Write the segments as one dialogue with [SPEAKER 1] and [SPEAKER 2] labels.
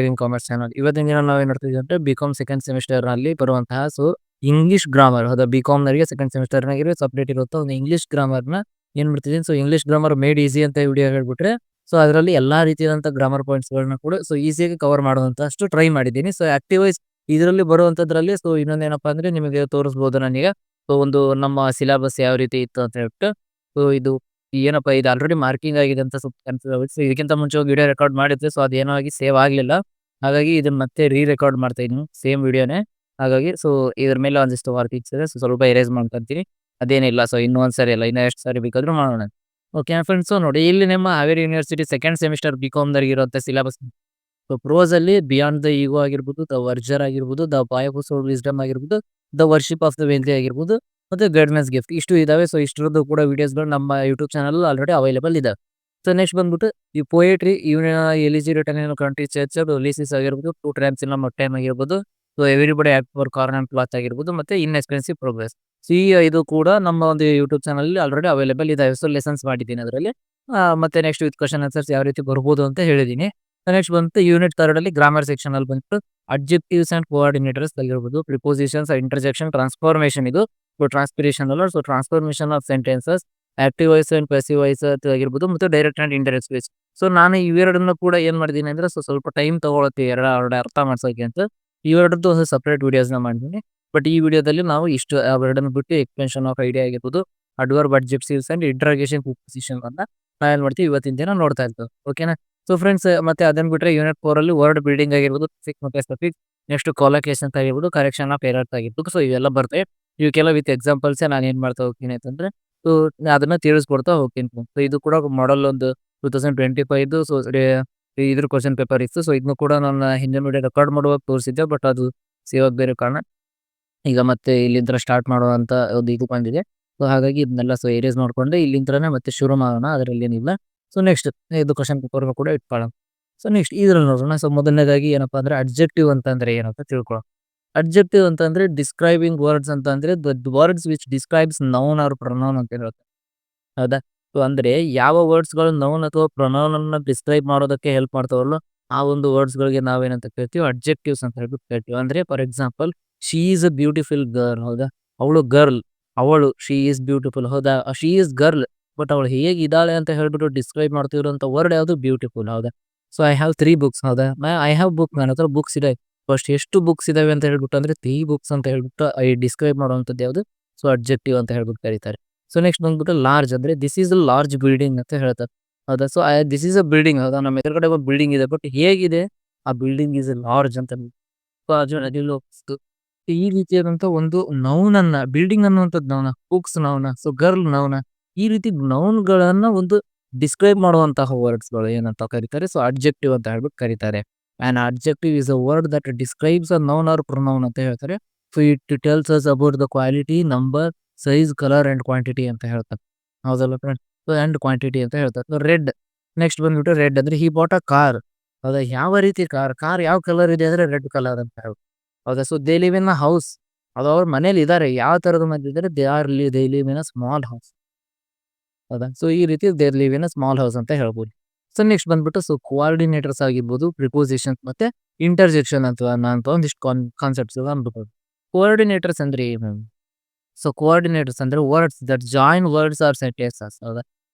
[SPEAKER 1] ಇನ್ commerce channel. ಇವತ್ತಿನ ದಿನ ನಾವೇನ್ ನೋಡ್ತಿದ್ವಿ ಅಂದ್ರೆ ಬಿಕಾಮ್ ಸೆಕೆಂಡ್ ಸೆಮಿಸ್ಟರ್ ನಲ್ಲಿ ಬರುವಂತಹ ಇಂಗ್ಲಿಷ್ ಗ್ರಾಮರ್. ಹೌದಾ, ಬಿಕಾಮ್ ನವರಿಗೆ ಸೆಕೆಂಡ್ ಸೆಮಿಸ್ಟರ್ ನಾಗೆ ಸಪರೇಟ್ ಇರುತ್ತೆ ಒಂದು ಇಂಗ್ಲಿಷ್ ಗ್ರಾಮರ್ ನ ಏನ್ ಮಾಡ್ತಿದ್ದೀನಿ. ಇಂಗ್ಲಿಷ್ ಗ್ರಾಮರ್ ಮೇಡ್ ಈಸಿ ಅಂತ ವಿಡಿಯೋ ಹೇಳ್ಬಿಟ್ರೆ, ಅದರಲ್ಲಿ ಎಲ್ಲಾ ರೀತಿಯಾದಂತಹ ಗ್ರಾಮರ್ ಪಾಯಿಂಟ್ಸ್ ಗಳನ್ನ ಕೂಡ ಈಸಿಯಾಗಿ ಕವರ್ ಮಾಡುವಂತಷ್ಟು ಟ್ರೈ ಮಾಡಿದ್ದೀನಿ. ಆಕ್ಟಿವ್ ವೈಸ್ ಇದರಲ್ಲಿ ಬರುವಂತದ್ರಲ್ಲಿ ಇನ್ನೊಂದೇನಪ್ಪಾ ಅಂದ್ರೆ ನಿಮಗೆ ತೋರಿಸಬಹುದು ನನಗೆ. ಒಂದು ನಮ್ಮ ಸಿಲೆಬಸ್ ಯಾವ ರೀತಿ ಇತ್ತು ಅಂತ ಹೇಳ್ಬಿಟ್ಟು. ಇದು ಏನಪ್ಪಾ ಇದು ಆಲ್ರೆಡಿ ಮಾರ್ಕಿಂಗ್ ಆಗಿದೆ ಅಂತ ಸ್ವಲ್ಪ ಕನ್ಫ್ಯೂಸ್ ಆಗುತ್ತೆ. ಇದಕ್ಕಿಂತ ಮುಂಚೆ ಒಂದು ವಿಡಿಯೋ ರೆಕಾರ್ಡ್ ಮಾಡಿದ್ದೆ, ಅದೇನೋ ಆಗಿ ಸೇವ್ ಆಗ್ಲಿಲ್ಲ. ಹಾಗಾಗಿ ಇದನ್ನ ಮತ್ತೆ ರೆಕಾರ್ಡ್ ಮಾಡ್ತಾ ಇದ್ದೀನಿ, ಸೇಮ್ ವಿಡಿಯೋನೇ. ಹಾಗಾಗಿ ಇದ್ರ ಮೇಲೆ ಒಂದಿಷ್ಟು ಮಾರ್ಕಿಂಗ್ಸ್ ಇದೆ, ಸ್ವಲ್ಪ ಎರೇಸ್ ಮಾಡ್ಕೊಂತೀನಿ. ಅದೇನಿಲ್ಲ, ಇನ್ನೂ ಒಂದ್ಸರಿ ಅಲ್ಲ, ಇನ್ನ ಎಷ್ಟು ಸಾರಿ ಬೇಕಾದ್ರೂ ಮಾಡೋಣ. ಓಕೆ ಫ್ರೆಂಡ್ಸ್, ನೋಡಿ ಇಲ್ಲಿ ನಿಮ್ಮ Haveri university second semester B Com ದರ್ಗೆ ಇರುವಂತ ಸಿಲೆಬಸ್. ಪ್ರೋಸ್ ಅಲ್ಲಿ ಬಿಯಾಂಡ್ ದ ಈಗೋ ಆಗಿರ್ಬೋದು, ದ ವರ್ಜರ್ ಆಗಿರ್ಬೋದು, the boy of soul wisdom ಆಗಿರ್ಬೋದು, the worship of the wealthy ಆಗಿರ್ಬೋದು, ಮತ್ತೆ ಗೈಡ್ನೆಸ್ ಗಿಫ್ಟ್, ಇಷ್ಟು ಇದಾವೆ. ಇಷ್ಟರದ್ದು ಕೂಡ ವಿಡಿಯೋಸ್ಗಳು ನಮ್ಮ ಯೂಟ್ಯೂಬ್ ಚಾನಲ್ ಆಲ್ರೆಡಿ ಅವೈಲೇಬಲ್ ಇದೆ. ನೆಕ್ಸ್ಟ್ ಬಂದ್ಬಿಟ್ಟು ಈ ಪೋಯಟ್ರಿ ಇವನ ಎಲಿಜಿ ರಿಟರ್ನ್ ಇನ್ ಕಂಟ್ರಿ ಚರ್ಚ್ ಲಿಸಿಸ್ ಆಗಿರ್ಬೋದು, ಟು ಟ್ರಾಂಪ್ಸ್ ಇನ್ ಟೈಮ್ ಆಗಿರ್ಬೋದು, everybody act for corn and cloth ಆಗಿರ್ಬೋದು, ಮತ್ತೆ ಇನ್ಎಕ್ಸ್ಪೆನ್ಸಿವ್ ಪ್ರೋಗ್ರೆಸ್. ಈ ಇದು ಕೂಡ ನಮ್ಮ ಒಂದು ಯೂಟ್ಯೂಬ್ ಚಾನಲ್ ಆಲ್ರೆಡಿ ಅವೈಲೇಬಲ್ ಇದೆ. ಲೆಸನ್ಸ್ ಮಾಡಿದ್ದೀನಿ ಅದರಲ್ಲಿ. ಮತ್ತೆ ನೆಕ್ಸ್ಟ್ ವಿತ್ ಕ್ವಶನ್ ಆನ್ಸರ್ಸ್ ಯಾವ ರೀತಿ ಬರ್ಬೋದು ಅಂತ ಹೇಳಿದೀನಿ. ನೆಕ್ಸ್ಟ್ ಬಂತು ಯೂನಿಟ್ 3 ಅಲ್ಲಿ ಗ್ರಾಮರ್ ಸೆಕ್ಷನ್ ಅಲ್ಲಿ ಬಂತು ಅಡ್ಜೆಕ್ಟಿವ್ಸ್ ಅಂಡ್ ಕೋಆರ್ಡಿನೇಟರ್ಸ್ ಆಗಿರ್ಬೋದು, ಪ್ರಿಪೋಸಿಷನ್ಸ್, ಇಂಟರ್ಜೆಕ್ಷನ್, ಟ್ರಾನ್ಸ್ಫಾರ್ಮೇಶನ್. ಇದು ಟ್ರಾನ್ಸ್ಪಿರೇಷನ್ ಅಲ್ಲ, transformation of sentences, active voice and passive voice ಆಗಿರ್ಬೋದು, ಮತ್ತೆ ಡೈರೆಕ್ಟ್ ಅಂಡ್ ಇಂಡೈರೆಕ್ಟ್ ಸ್ಪೀಚ್. ನಾನು ಇವೆರಡನ್ನು ಕೂಡ ಏನ್ ಮಾಡಿದೀನಿ ಅಂದ್ರೆ ಸ್ವಲ್ಪ ಟೈಮ್ ತಗೊಳತ್ತೆ ಎರಡು ಅರ್ಥ ಮಾಡ್ಸೋಕೆ ಅಂತ ಇವೆರಡದ್ದು ಒಂದು ಸಪರೇಟ್ ವಿಡಿಯೋಸ್ ನ ಮಾಡಿದೀನಿ. ಬಟ್ ಈ ವಿಡಿಯೋದಲ್ಲಿ ನಾವು ಇಷ್ಟು ಅವೆರಡನ್ನು ಬಿಟ್ಟು ಎಕ್ಸ್ಪೆನ್ಷನ್ ಆಫ್ ಐಡಿಯಾ ಆಗಿರ್ಬೋದು, ಅಡ್ವರ್ಬ್, ಅಡ್ಜೆಕ್ಟಿವ್ಸ್ ಅಂಡ್ ಇಂಟರ್ರೋಗೇಷನ್ ಪ್ರಿಪೋಸಿಷನ್ ಅನ್ನ ನಾವೇನ್ ಮಾಡ್ತೀವಿ ಇವತ್ತಿನ ದಿನ ನೋಡ್ತಾ ಇರ್ತೀವಿ. ಓಕೆನಾ. ಫ್ರೆಂಡ್ಸ್, ಮತ್ತೆ ಅದನ್ನ ಬಿಟ್ರೆ ಯೂನಿಟ್ 4 ಅಲ್ಲಿ ವರ್ಡ್ ಬಿಲ್ಡಿಂಗ್ ಆಗಿರ್ಬೋದು, ಮತ್ತೆ ಸಫಿಕ್ಸ್, ನೆಕ್ಸ್ಟ್ ಕಾಲೋಕೇಶನ್ ಆಗಿರ್ಬೋದು, ಕರೆಕ್ಷನ್ ಆಫ್ ಎರರ್ಸ್ ಆಗಿರ್ಬೋದು. ಇವೆಲ್ಲ ಬರ್ತವೆ. ಇವಕ್ಕೆಲ್ಲ ವಿತ್ ಎಕ್ಸಾಂಪಲ್ಸ್ ನಾನು ಏನ್ ಮಾಡ್ತಾ ಹೋಗ್ತೀನಿ ಅಂತಂದ್ರೆ ಅದನ್ನ ತಿಳಿಸ್ಕೊಡ್ತಾ ಹೋಗ್ತೀನಿ. ಇದು ಕೂಡ ಮಾಡಲ್ ಒಂದು 2025 ಇದ್ರ ಕ್ವಶನ್ ಪೇಪರ್ ಇತ್ತು. ಇದನ್ನು ಕೂಡ ನನ್ನ ಹಿಂದಿನ ವಿಡಿಯೋ ರೆಕಾರ್ಡ್ ಮಾಡುವಾಗ ತೋರಿಸಿದ್ದೆ, ಬಟ್ ಅದು ಸೇವ್ ಆಗದೇ ಕಾರಣ ಈಗ ಮತ್ತೆ ಇಲ್ಲಿಂದ ಸ್ಟಾರ್ಟ್ ಮಾಡುವಂತ ಒಂದು ಇದು ಬಂದಿದೆ. ಹಾಗಾಗಿ ಇದನ್ನೆಲ್ಲ ಎರೇಸ್ ಮಾಡ್ಕೊಂಡು ಇಲ್ಲಿಂದನೇ ಮತ್ತೆ ಶುರು ಮಾಡೋಣ, ಅದರಲ್ಲಿ ಏನಿಲ್ಲ. ನೆಕ್ಸ್ಟ್ ಇದು ಕ್ವಶನ್ ಪೇಪರ್ ಕೂಡ ಇಟ್ಕೊಳ್ಳೋಣ. ನೆಕ್ಸ್ಟ್ ಇದ್ರಲ್ಲಿ ನೋಡೋಣ. ಮೊದಲನೇದಾಗಿ ಏನಪ್ಪಾ ಅಂದ್ರೆ ಅಡ್ಜೆಕ್ಟಿವ್ ಅಂತ ಅಂದ್ರೆ ಏನಂತ ತಿಳ್ಕೊಳ್ಳೋಣ. ಅಡ್ಜೆಕ್ಟಿವ್ ಅಂತಂದ್ರೆ ಡಿಸ್ಕ್ರೈಬಿಂಗ್ ವರ್ಡ್ಸ್ ಅಂತ ಅಂದ್ರೆ the words which describes noun R pronoun ಅಂತ ಇರುತ್ತೆ. ಹೌದಾ. ಅಂದ್ರೆ ಯಾವ ವರ್ಡ್ಸ್ ಗಳು ನೌನ್ ಅಥವಾ ಪ್ರೊನೌನ್ ಅನ್ನ ಡಿಸ್ಕ್ರೈಬ್ ಮಾಡೋದಕ್ಕೆ ಹೆಲ್ಪ್ ಮಾಡ್ತಾವಲ್ಲ, ಆ ಒಂದು ವರ್ಡ್ಸ್ ಗಳಿಗೆ ನಾವೇನಂತ ಕೇಳ್ತೀವಿ, ಅಡ್ಜೆಕ್ಟಿವ್ಸ್ ಅಂತ ಹೇಳ್ಬಿಟ್ಟು ಕೇಳ್ತೀವಿ. ಅಂದ್ರೆ for example, she is a beautiful girl. ಹೌದಾ, ಅವಳು ಗರ್ಲ್, ಅವಳು ಶಿ ಈಸ್ ಬ್ಯೂಟಿಫುಲ್. ಹೌದಾ, ಶಿ ಈಸ್ ಗರ್ಲ್, ಬಟ್ ಅವಳು ಹೇಗಿದ್ದಾಳೆ ಅಂತ ಹೇಳ್ಬಿಟ್ಟು ಡಿಸ್ಕ್ರೈಬ್ ಮಾಡ್ತಿರೋಂಥ ವರ್ಡ್ ಯಾವುದು, ಬ್ಯೂಟಿಫುಲ್. ಹೌದಾ. I have 3 books. ಹೌದಾ, ಐ ಹ್ಯಾವ್ ಬುಕ್, ನನ್ನ ಹತ್ರ ಬುಕ್ಸ್ ಇದೆ. ಫಸ್ಟ್ ಎಷ್ಟು ಬುಕ್ಸ್ ಇದಾವೆ ಅಂತ ಹೇಳ್ಬಿಟ್ಟು ಅಂದ್ರೆ 3 books ಅಂತ ಹೇಳ್ಬಿಟ್ಟು ಡಿಸ್ಕ್ರೈಬ್ ಮಾಡುವಂಥದ್ದು ಯಾವುದು, ಅಡ್ಜೆಕ್ಟಿವ್ ಅಂತ ಹೇಳ್ಬಿಟ್ಟು ಕರೀತಾರೆ. ನೆಕ್ಸ್ಟ್ ಬಂದ್ಬಿಟ್ಟು ಲಾರ್ಜ್ ಅಂದ್ರೆ this is a large building ಅಂತ ಹೇಳ್ತಾರೆ. ಹೌದಾ. This is a building. ಹೌದಾ, ನಮ್ಮ ಎದುರುಗಡೆ ಒಂದು ಬಿಲ್ಡಿಂಗ್ ಇದೆ, ಬಟ್ ಹೇಗಿದೆ ಆ ಬಿಲ್ಡಿಂಗ್ ಈಸ್ ಲಾರ್ಜ್ ಅಂತ. ಈ ರೀತಿಯಾದಂತ ಒಂದು ನೌನ್ ಅನ್ನ, ಬಿಲ್ಡಿಂಗ್ ಅನ್ನುವಂಥದ್ದು ನೌನ, ಬುಕ್ಸ್ ನೌನ, ಗರ್ಲ್ ನೌನ, ಈ ರೀತಿ ನೌನ್ ಗಳನ್ನ ಒಂದು ಡಿಸ್ಕ್ರೈಬ್ ಮಾಡುವಂತಹ ವರ್ಡ್ಸ್ ಗಳು ಏನಂತ ಕರೀತಾರೆ, ಅಡ್ಜೆಕ್ಟಿವ್ ಅಂತ ಹೇಳ್ಬಿಟ್ಟು ಕರೀತಾರೆ. On adjective is a word that describes a noun R pronoun ಅಂತ ಹೇಳ್ತಾರೆ. It tells us about the quality, number, size, colour and quantity ಅಂತ ಹೇಳ್ತಾರೆ. ಹೌದಲ್ಲ ಫ್ರೆಂಡ್. ಅಂಡ್ ಕ್ವಾಂಟಿಟಿ ಅಂತ ಹೇಳ್ತಾರೆ. ರೆಡ್, ನೆಕ್ಸ್ಟ್ ಬಂದ್ಬಿಟ್ಟು ರೆಡ್ ಅಂದ್ರೆ ಹಿ ಬಾಟ್ ಅ ಕಾರ್. ಹೌದಾ, ಯಾವ ರೀತಿ ಕಾರ್ ಯಾವ ಕಲರ್ ಇದೆ ಅಂದ್ರೆ ರೆಡ್ ಕಲರ್ ಅಂತ ಹೇಳ್ಬೋದು. ಹೌದಾ. They live in a house. ಅದು ಅವ್ರ ಮನೇಲಿ ಇದಾರೆ, ಯಾವ ತರದ ಮನೆ ಇದಾರೆ, they live in a small house. ಹೌದಾ. ಈ ರೀತಿ they live in a small house ಅಂತ ಹೇಳ್ಬೋದು. ನೆಕ್ಸ್ಟ್ ಬಂದ್ಬಿಟ್ಟು ಕೋಆರ್ಡಿನೇಟರ್ಸ್ ಆಗಿರ್ಬೋದು, ಪ್ರಿಪೋಸಿಷನ್ಸ್ ಮತ್ತೆ ಇಂಟರ್ಜೆಕ್ಷನ್ ಅಂತ ಒಂದಿಷ್ಟು ಕಾನ್ಸೆಪ್ಟ್ಸ್ ಅನ್ಬೋದು. ಕೋಆರ್ಡಿನೇಟರ್ಸ್ ಅಂದ್ರೆ ಏನು? ಕೋಆರ್ಡಿನೇಟರ್ಸ್ ಅಂದ್ರೆ words that join words or sentences. ಹೌದಾ.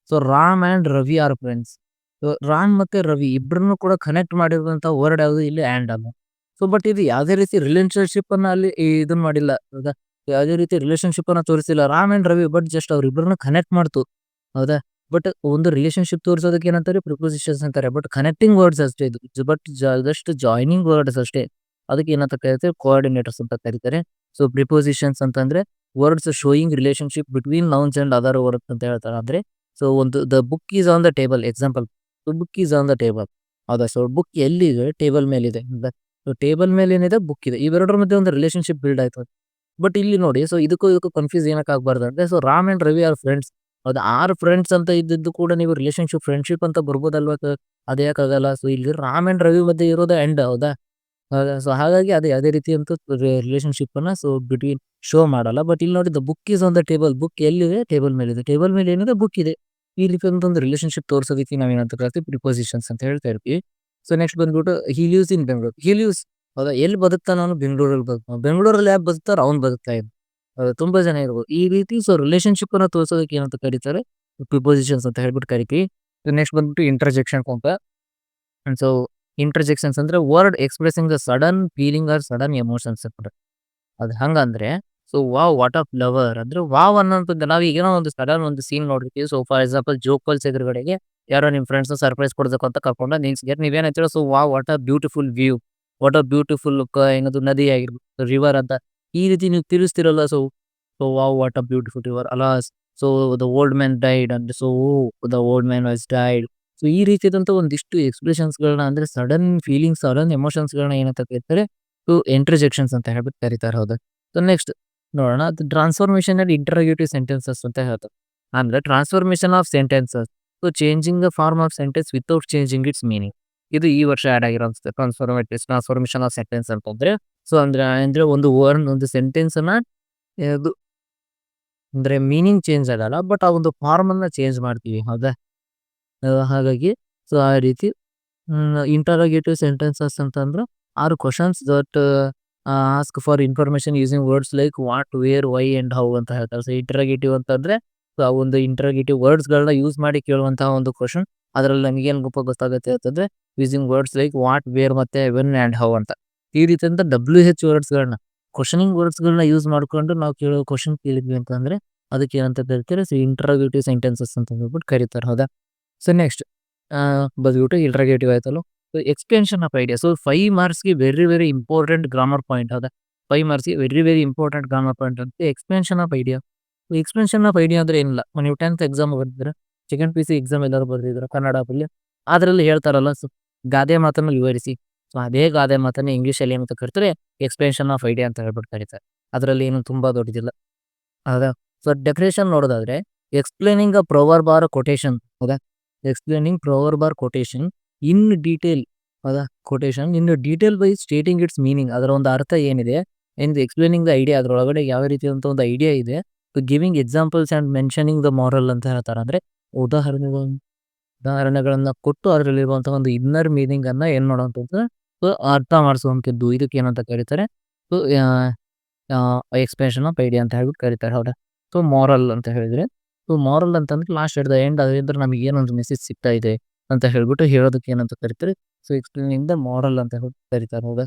[SPEAKER 1] Ram and Ravi are friends. Ram ಮತ್ತೆ ರವಿ ಇಬ್ಬರನ್ನು ಕೂಡ ಕನೆಕ್ಟ್ ಮಾಡಿರುವಂತ ವರ್ಡ್ ಯಾವುದು ಇಲ್ಲಿ, ಆ್ಯಂಡ್ ಅಲ್ಲ. ಬಟ್ ಇದು ಯಾವುದೇ ರೀತಿ ರಿಲೇಶನ್ಶಿಪ್ ಅನ್ನ ಅಲ್ಲಿ ಇದನ್ನ ಮಾಡಿಲ್ಲ. ಹೌದಾ, ಯಾವುದೇ ರೀತಿ ರಿಲೇಶನ್ಶಿಪ್ ಅನ್ನ ತೋರಿಸಿಲ್ಲ Ram and Ravi, but just ಅವ್ರಿಬ್ರನ್ನ ಕನೆಕ್ಟ್ ಮಾಡ್ತು. ಹೌದಾ. ಬಟ್ ಒಂದು ರಿಲೇಶನ್ಶಿಪ್ ತೋರಿಸೋದಕ್ಕೆ ಏನಂತಾರೆ, ಪ್ರಿಪೋಸಿಷನ್ಸ್ ಅಂತಾರೆ. ಬಟ್ ಕನೆಕ್ಟಿಂಗ್ ವರ್ಡ್ಸ್ ಅಷ್ಟೇ ಇದು, ಬಟ್ ಜಸ್ಟ್ ಜಾಯಿನಿಂಗ್ ವರ್ಡ್ಸ್ ಅಷ್ಟೇ. ಅದಕ್ಕೆ ಏನಂತ ಕರೀತಾರೆ, ಕೋಆರ್ಡಿನೇಟರ್ಸ್ ಅಂತ ಕರೀತಾರೆ. ಪ್ರಿಪೋಸಿಷನ್ಸ್ ಅಂತಂದ್ರೆ words showing relationship between nouns and other words ಅಂತ ಹೇಳ್ತಾರೆ. ಅಂದ್ರೆ ಒಂದು the book is on the table, example, book is on the table. ಹೌದಾ. ಬುಕ್ ಎಲ್ಲಿದೆ, ಟೇಬಲ್ ಮೇಲೆ ಇದೆ. ಟೇಬಲ್ ಮೇಲೆ ಏನಿದೆ, ಬುಕ್ ಇದೆ. ಇವೆರಡರ ಮಧ್ಯೆ ಒಂದು ರಿಲೇಶನ್ಶಿಪ್ ಬಿಲ್ಡ್ ಆಯ್ತು. ಬಟ್ ಇಲ್ಲಿ ನೋಡಿ, ಇದಕ್ಕೂ ಕನ್ಫ್ಯೂಸ್ ಏನಕ್ಕೆ ಆಗ್ಬಾರ್ದು ಅಂದ್ರೆ, Ram and Ravi are friends. ಹೌದಾ, ಆರ್ ಫ್ರೆಂಡ್ಸ್ ಅಂತ ಇದ್ದಿದ್ದು ಕೂಡ ನೀವು ರಿಲೇಶನ್ಶಿಪ್ ಫ್ರೆಂಡ್ಶಿಪ್ ಅಂತ ಬರ್ಬೋದಲ್ವಾ. ಅದೇ ಯಾಕಾಗಲ್ಲ. ಇಲ್ಲಿ ರಾಮ್ ಅಂಡ್ ರವಿ ಮಧ್ಯೆ ಇರೋದೇ ಎಂಡ್. ಹೌದಾ. ಹಾಗಾಗಿ ಅದೇ ಯಾವುದೇ ರೀತಿ ಅಂತ ರಿಲೇಶನ್ಶಿಪ್ ಅನ್ನ ಬಿಟ್ವೀನ್ ಶೋ ಮಾಡಲ್ಲ. ಬಟ್ ಇಲ್ಲಿ ನೋಡಿ, the book is on the table, book ಎಲ್ಲಿದೆ, ಟೇಬಲ್ ಮೇಲೆ ಇದೆ. ಟೇಬಲ್ ಮೇಲೆ ಏನಿದೆ, ಬುಕ್ ಇದೆ. ಈ ರೀತಿ ಒಂದು ರಿಲೇಶನ್ಶಿಪ್ ತೋರಿಸೋದಕ್ಕೆ ನಾವೇನಂತ ಕರಿತೀವಿ, ಪ್ರಿಪೋಸಿಷನ್ಸ್ ಅಂತ ಹೇಳ್ತಾ ಇರ್ತೀವಿ. ಸೊ ನೆಕ್ಸ್ಟ್ ಬಂದ್ಬಿಟ್ಟು ಹಿ lives in Bengaluru. He lives ಹೌದಾ, ಎಲ್ಲಿ ಬದುಕ್ತಾನ ಅವನು? ಬೆಂಗಳೂರಲ್ಲಿ ಬದುಕ್ತಾನ. ಬೆಂಗಳೂರಲ್ಲಿ ಯಾರು ಬದುಕ್ತಾರ ಅವ್ನು ಬದುಕ್ತಾ ಇದ್ದ. ತುಂಬಾ ಜನ ಇರ್ಬೋದು ಈ ರೀತಿ. ಸೊ ರಿಲೇಶನ್ಶಿಪ್ ಅನ್ನ ತೋರ್ಸೋದಕ್ಕೆ ಏನಂತ ಕರೀತಾರೆ? ಪ್ರಿಪೋಸಿಷನ್ಸ್ ಅಂತ ಹೇಳ್ಬಿಟ್ಟು ಕರಿತೀವಿ. ನೆಕ್ಸ್ಟ್ ಬಂದ್ಬಿಟ್ಟು ಇಂಟರ್ಜೆಕ್ಷನ್ ಅಂತ. ಸೊ ಇಂಟರ್ಜೆಕ್ಷನ್ಸ್ ಅಂದ್ರೆ word expressing the sudden feeling or sudden emotions ಅಂತ. ಅದು ಹಂಗಂದ್ರೆ so wow what of lover ಅಂದ್ರೆ ವಾವ್ ಅನ್ನೋಂಥದ್ದು ನಾವ್ ಈಗ ಏನೋ ಒಂದು ಸಡನ್ ಒಂದು ಸೀನ್ ನೋಡಿರ್ತೀವಿ. ಸೊ ಫಾರ್ ಎಕ್ಸಾಂಪಲ್ ಜೋಕಾಲ್ಸ್ ಎದುರುಗಡೆಗೆ ಯಾರೋ ನಿಮ್ ಫ್ರೆಂಡ್ಸ್ ಸರ್ಪ್ರೈಸ್ ಕೊಡ್ಬೇಕು ಅಂತ ಕರ್ಕೊಂಡು ನಿಲ್ಸಿದ್ರೆ ನೀವೇನ್ ಹೇಳ್ತೀರಾ? So wow what a beautiful view, what a beautiful ಏನದು ನದಿ ಆಗಿರ್ಬೋದು, ರಿವರ್ ಅಂತ ಈ ರೀತಿ ನೀವು ತಿಳಿಸ್ತಿರಲ್ಲ. So so wow what a beautiful river alas. So the old man died ಅಂದ್ರೆ so the old man was died. So ಈ ರೀತಿಯಾದಂತ ಒಂದಿಷ್ಟು ಎಕ್ಸ್‌ಪ್ರೆಷನ್ಸ್ ಗಳನ್ನ ಅಂದ್ರೆ ಸಡನ್ ಫೀಲಿಂಗ್ಸ್, ಸಡನ್ ಎಮೋಷನ್ಸ್ ಗಳನ್ನ ಏನಂತ ಕರೀತಾರೆ? ಸೊ ಇಂಟರ್ಜೆಕ್ಷನ್ಸ್ ಅಂತ ಹೇಳ್ಬಿಟ್ಟು ಕರೀತಾರೆ. ಹೌದಾ? ಸೊ ನೆಕ್ಸ್ಟ್ ನೋಡೋಣ, ಅದು ಟ್ರಾನ್ಸ್ಫಾರ್ಮೇಶನ್ ಅಂಡ್ ಇಂಟರೋಗೇಟಿವ್ ಸೆಂಟೆನ್ಸಸ್ ಅಂತ ಹೇಳ್ತಾರೆ. ಅಂದ್ರೆ transformation of sentences, so changing the form of sentence without changing its meaning. ಇದು ಈ ವರ್ಷ ಆಡ್ ಆಗಿರೋ ಅನ್ಸುತ್ತೆ. ಟ್ರಾನ್ಸ್ಫಾರ್ಮೇಶನ್ ಆಫ್ ಸೆಂಟೆನ್ಸ್ ಅಂತಂದ್ರೆ ಸೊ ಅಂದ್ರೆ ಒಂದು ವರ್ಡ್ ಒಂದು ಸೆಂಟೆನ್ಸ್ ಅನ್ನ ಇದು ಅಂದ್ರೆ ಮೀನಿಂಗ್ ಚೇಂಜ್ ಆಗಲ್ಲ, ಬಟ್ ಆ ಒಂದು ಫಾರ್ಮ್ ಅನ್ನ ಚೇಂಜ್ ಮಾಡ್ತೀವಿ. ಹೌದಾ? ಹಾಗಾಗಿ ಸೊ ಆ ರೀತಿ ಇಂಟರೋಗೇಟಿವ್ ಸೆಂಟೆನ್ಸಸ್ ಅಂತಂದ್ರೆ are questions that ask for information using words like what, where, why and how ಅಂತ ಹೇಳ್ತಾರೆ. ಸೊ ಇಂಟರೋಗೇಟಿವ್ ಅಂತಂದ್ರೆ ಸೊ ಆ ಒಂದು ಇಂಟರೋಗೇಟಿವ್ ವರ್ಡ್ಸ್ ಗಳನ್ನ ಯೂಸ್ ಮಾಡಿ ಕೇಳುವಂತಹ ಒಂದು ಕ್ವಶನ್. ಅದ್ರಲ್ಲಿ ನಮಗೆ ಏನ್ ಗೊತ್ತಾಗುತ್ತೆ ಅಂತಂದ್ರೆ using words like what, where ಮತ್ತೆ ವೆನ್ ಅಂಡ್ ಹೌ ಅಂತ ಈ ರೀತಿ ಅಂತ WH ವರ್ಡ್ಸ್ ಗಳನ್ನ ಕ್ವಶನಿಂಗ್ ವರ್ಡ್ಸ್ ಗಳನ್ನ ಯೂಸ್ ಮಾಡ್ಕೊಂಡು ನಾವು ಕೇಳೋ ಕ್ವಶನ್ ಕೇಳಿದ್ವಿ ಅಂತಂದ್ರೆ ಅದಕ್ಕೆ ಏನಂತ ಕರಿತಾರೆ? ಸೊ ಇಂಟರೋಗೇಟಿವ್ ಸೆಂಟೆನ್ಸಸ್ ಅಂತ ಹೇಳ್ಬಿಟ್ಟು ಕರೀತಾರೆ. ಹೌದಾ? ಸೊ ನೆಕ್ಸ್ಟ್ ಬಂದ್ಬಿಟ್ಟು ಇಂಟರೋಗೇಟಿವ್ ಆಯ್ತಲ್ಲ. So explanation of idea. So 5 ಮಾರ್ಕ್ಸ್‌ಗೆ very very important grammar point. ಹೌದಾ? 5 ಮಾರ್ಕ್ಸ್‌ಗೆ very very important grammar point ಅಂತ explanation of idea. Explanation of idea ಅಂದ್ರೆ ಏನಿಲ್ಲ. ನೀವು 10th ಎಕ್ಸಾಮ್ ಬರ್ದಿದ್ದೀರಾ, ಸೆಕೆಂಡ್ PUC ಎಕ್ಸಾಮ್ ಎಲ್ಲರೂ ಬರ್ದಿದ್ದೀರಾ ಕನ್ನಡದಲ್ಲಿ. ಅದ್ರಲ್ಲಿ ಹೇಳ್ತಾರಲ್ಲ ಸೊ ಗಾದೆ ಮಾತನ್ನು ವಿವರಿಸಿ. ಸೊ ಅದೇ ಗಾದೆ ಮಾತನ್ನ ಇಂಗ್ಲಿಷಲ್ಲಿ ಏನಂತ ಕರೀತಾರೆ? ಎಕ್ಸ್‌ಪ್ಲನೇಷನ್ ಆಫ್ ಐಡಿಯಾ ಅಂತ ಹೇಳ್ಬಿಟ್ಟು ಕರೀತಾರೆ. ಅದ್ರಲ್ಲಿ ಏನು ತುಂಬಾ ದೊಡ್ಡದಿಲ್ಲ. ಹೌದಾ? ಸೊ ಡೆಫಿನೇಷನ್ ನೋಡೋದಾದ್ರೆ explaining a proverb or quotation. ಹೌದಾ? Explaining proverb or quotation in detail. ಹೌದಾ? Quotation in detail by stating its meaning. ಅದರ ಒಂದು ಅರ್ಥ ಏನಿದೆ, ಅಂಡ್ ಎಕ್ಸ್‌ಪ್ಲೇನಿಂಗ್ ದ ಐಡಿಯಾ, ಅದ್ರೊಳಗಡೆ ಯಾವ ರೀತಿಯಾದಂತ ಒಂದು ಐಡಿಯಾ ಇದೆ. Giving examples and mentioning the moral ಅಂತ ಹೇಳ್ತಾರೆ. ಅಂದ್ರೆ ಉದಾಹರಣೆಗಳು ಉದಾಹರಣೆಗಳನ್ನ ಕೊಟ್ಟು ಅದರಲ್ಲಿರುವಂತಹ ಒಂದು ಇನ್ನರ್ ಮೀನಿಂಗ್ ಅನ್ನ ಏನ್ ಮಾಡುವಂಥದ್ದು? ಸೊ ಅರ್ಥ ಮಾಡಿಸುವಂಥದ್ದು. ಇದಕ್ಕೆ ಏನಂತ ಕರೀತಾರೆ? ಸೊ ಎಕ್ಸ್‌ಪ್ಲನೇಷನ್ ಆಫ್ ಐಡಿಯಾ ಅಂತ ಹೇಳ್ಬಿಟ್ಟು ಕರೀತಾರೆ. ಹೌದಾ? ಸೊ ಮಾರಲ್ ಅಂತ ಹೇಳಿದ್ರೆ ಸೊ ಮಾರಲ್ ಅಂತಂದ್ರೆ ಲಾಸ್ಟ್ ಎಟ್ ದ ಎಂಡ್ ಅದರಿಂದ ನಮಗೆ ಏನೊಂದು ಮೆಸೇಜ್ ಸಿಗ್ತಾ ಇದೆ ಅಂತ ಹೇಳ್ಬಿಟ್ಟು ಹೇಳೋದಕ್ಕೆ ಏನಂತ ಕರೀತಾರೆ? ಸೊ ಎಕ್ಸ್‌ಪ್ಲೇನಿಂಗ್ ದ ಮಾರಲ್ ಅಂತ ಹೇಳ್ಬಿಟ್ಟು ಕರೀತಾರೆ. ಹೌದಾ?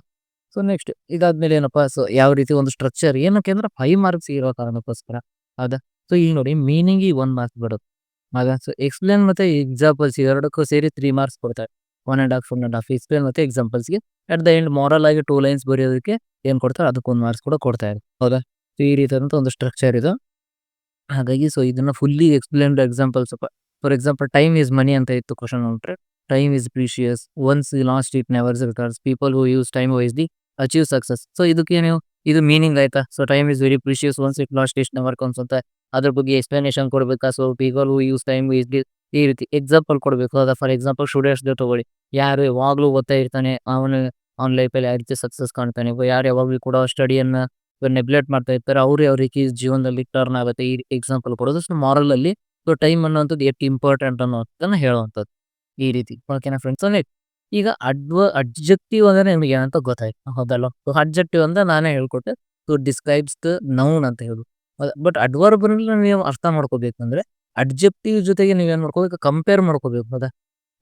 [SPEAKER 1] ಸೊ ನೆಕ್ಸ್ಟ್ ಇದಾದ್ಮೇಲೆ ಏನಪ್ಪಾ? ಸೊ ಯಾವ ರೀತಿ ಒಂದು ಸ್ಟ್ರಕ್ಚರ್ ಏನಕ್ಕೆ ಅಂದ್ರೆ 5 ಮಾರ್ಕ್ಸ್ ಇರೋ ಕಾರಣಕ್ಕೋಸ್ಕರ. ಹೌದಾ? ಸೊ ಈಗ ನೋಡಿ ಮೀನಿಂಗ್ 1 ಮಾರ್ಕ್ಸ್ ಬರುತ್ತೆ. ಹೌದಾ? ಸೊ ಎಕ್ಸ್‌ಪ್ಲೇನ್ ಮತ್ತೆ ಎಕ್ಸಾಂಪಲ್ಸ್ ಎರಡಕ್ಕೂ ಸೇರಿ 3 ಮಾರ್ಕ್ಸ್ ಕೊಡ್ತಾರೆ. 1 1/2 ಎಕ್ಸ್‌ಪ್ಲೇನ್ ಮತ್ತೆ ಎಕ್ಸಾಂಪಲ್ಸ್‌ಗೆ. ಅಟ್ ದ ಎಂಡ್ ಮಾರಲ್ ಆಗಿ 2 ಲೈನ್ಸ್ ಬರೆಯೋದಕ್ಕೆ ಏನ್ ಕೊಡ್ತಾರೆ? ಅದಕ್ಕೆ 1 ಮಾರ್ಕ್ಸ್ ಕೂಡ ಕೊಡ್ತಾರೆ. ಹೌದಾ? ಸೊ ಈ ರೀತಿಯಾದಂತ ಒಂದು ಸ್ಟ್ರಕ್ಚರ್ ಇದು. ಹಾಗಾಗಿ ಸೊ ಇದನ್ನ fully explained examples for example time is money ಅಂತ ಇತ್ತು ಕ್ವೆಶ್ಚನ್ ನೋಡ್ರೆ. Time is precious, once you lost it never returns, people who use time wisely achieve success. So ಇದಕ್ಕೆ ನೀವು ಇದು ಮೀನಿಂಗ್ ಆಯ್ತಾ? So time is very precious, once it lost it never comes ಅಂತ ಅದ್ರ ಬಗ್ಗೆ ಎಕ್ಸ್‌ಪ್ಲನೇಷನ್ ಕೊಡ್ಬೇಕಾ? So people who use time wisely ಈ ರೀತಿ ಎಕ್ಸಾಂಪಲ್ ಕೊಡ್ಬೇಕು. ಹೌದಾ? ಫಾರ್ ಎಕ್ಸಾಂಪಲ್ ಸ್ಟೂಡೆಂಟ್ಸ್‌ದೇ ತಗೊಳ್ಳಿ. ಯಾರು ಯಾವಾಗ್ಲೂ ಓದ್ತಾ ಇರ್ತಾನೆ ಅವ್ನ ಲೈಫಲ್ಲಿ ಯಾವ ರೀತಿ ಸಕ್ಸಸ್ ಕಾಣ್ತಾನೆ. ಯಾರು ಯಾವಾಗ್ಲೂ ಕೂಡ ಸ್ಟಡಿಯನ್ನ ನೆಗ್ಲೆಕ್ಟ್ ಮಾಡ್ತಾ ಇರ್ತಾರೆ. ಅವ್ರು ಯಾವ ರೀತಿ ಜೀವನದಲ್ಲಿ ಟರ್ನ್ ಆಗುತ್ತೆ ಈ ಎಕ್ಸಾಂಪಲ್ ಕೊಡೋದು. ಸೊ ಮಾರಲ್ ಅಲ್ಲಿ ಸೊ ಟೈಮ್ ಅನ್ನುವಂಥದ್ದು ಎಷ್ಟು ಇಂಪಾರ್ಟೆಂಟ್ ಅನ್ನೋದನ್ನ ಹೇಳುವಂಥದ್ದು ಈ ರೀತಿ. ಓಕೆನಾ ಫ್ರೆಂಡ್ಸ್? ಸೊ ನೆಕ್ಸ್ಟ್ ಈಗ ಅಡ್ಜೆಕ್ಟಿವ್ ಅಂದ್ರೆ ನಿಮಗೆ ಏನಂತ ಗೊತ್ತಾಯ್ತು. ಹೌದಲ್ವಾ? ಸೊ ಅಡ್ಜೆಕ್ಟಿವ್ ಅಂದ್ರೆ ನಾನೇ ಹೇಳ್ಕೊಟ್ಟೆ. ಸೊ ಡಿಸ್ಕ್ರೈಬ್ಸ್ ದ ನೌನ್ ಅಂತ ಹೇಳುದು. ಬಟ್ ಅಡ್ವರ್ಬ್ ನೀವು ಅರ್ಥ ಮಾಡ್ಕೋಬೇಕಂದ್ರೆ ಅಡ್ಜೆಕ್ಟಿವ್ ಜೊತೆಗೆ ನೀವೇನ್ ಮಾಡ್ಕೋಬೇಕು? ಕಂಪೇರ್ ಮಾಡ್ಕೋಬೇಕು. ಹೌದಾ?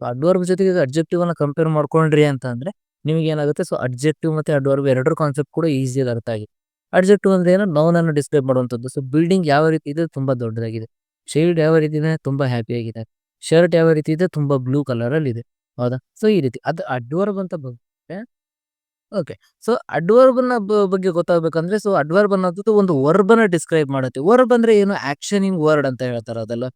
[SPEAKER 1] ಅಡ್ವರ್ಬ್ ಜೊತೆಗೆ ಅಡ್ಜೆಕ್ಟಿವ್ ಅನ್ನ ಕಂಪೇರ್ ಮಾಡ್ಕೊಂಡ್ರಿ ಅಂತ ಅಂದ್ರೆ ನಿಮಗೆ ಏನಾಗುತ್ತೆ? ಸೊ ಅಡ್ಜೆಕ್ಟಿವ್ ಮತ್ತೆ ಅಡ್ವರ್ಬ್ ಎರಡರ ಕಾನ್ಸೆಪ್ಟ್ ಕೂಡ ಈಸಿಯಾಗಿ ಅರ್ಥ ಆಗಿದೆ. ಅಡ್ಜೆಕ್ಟಿವ್ ಅಂದ್ರೆ ಏನು? ನೌನ್ ಅನ್ನು ಡಿಸ್ಕ್ರೈಬ್ ಮಾಡುವಂಥದ್ದು. ಸೊ ಬಿಲ್ಡಿಂಗ್ ಯಾವ ರೀತಿ ಇದೆ? ತುಂಬಾ ದೊಡ್ಡದಾಗಿದೆ. ಶೇಡ್ ಯಾವ ರೀತಿ ಇದೆ? ತುಂಬಾ ಹ್ಯಾಪಿ ಆಗಿದೆ. ಶರ್ಟ್ ಯಾವ ರೀತಿ ಇದೆ? ತುಂಬಾ ಬ್ಲೂ ಕಲರ್ ಅಲ್ಲಿ ಇದೆ. ಹೌದಾ? ಸೊ ಈ ರೀತಿ ಅದು ಅಡ್ವರ್ಬ್ ಅಂತ ಬಂದ್ರೆ ಓಕೆ. ಸೊ ಅಡ್ವರ್ಬ್‌ನ ಬಗ್ಗೆ ಗೊತ್ತಾಗಬೇಕಂದ್ರೆ ಸೊ ಅಡ್ವರ್ಬ್ ಅನ್ನೋದು ಒಂದು ವರ್ಬ್‌ನ ಡಿಸ್ಕ್ರೈಬ್ ಮಾಡುತ್ತೆ. ವರ್ಬ್ ಅಂದ್ರೆ ಏನು? ಆಕ್ಷನಿಂಗ್ ವರ್ಡ್ ಅಂತ ಹೇಳ್ತಾರೆ ಅದೆಲ್ಲ.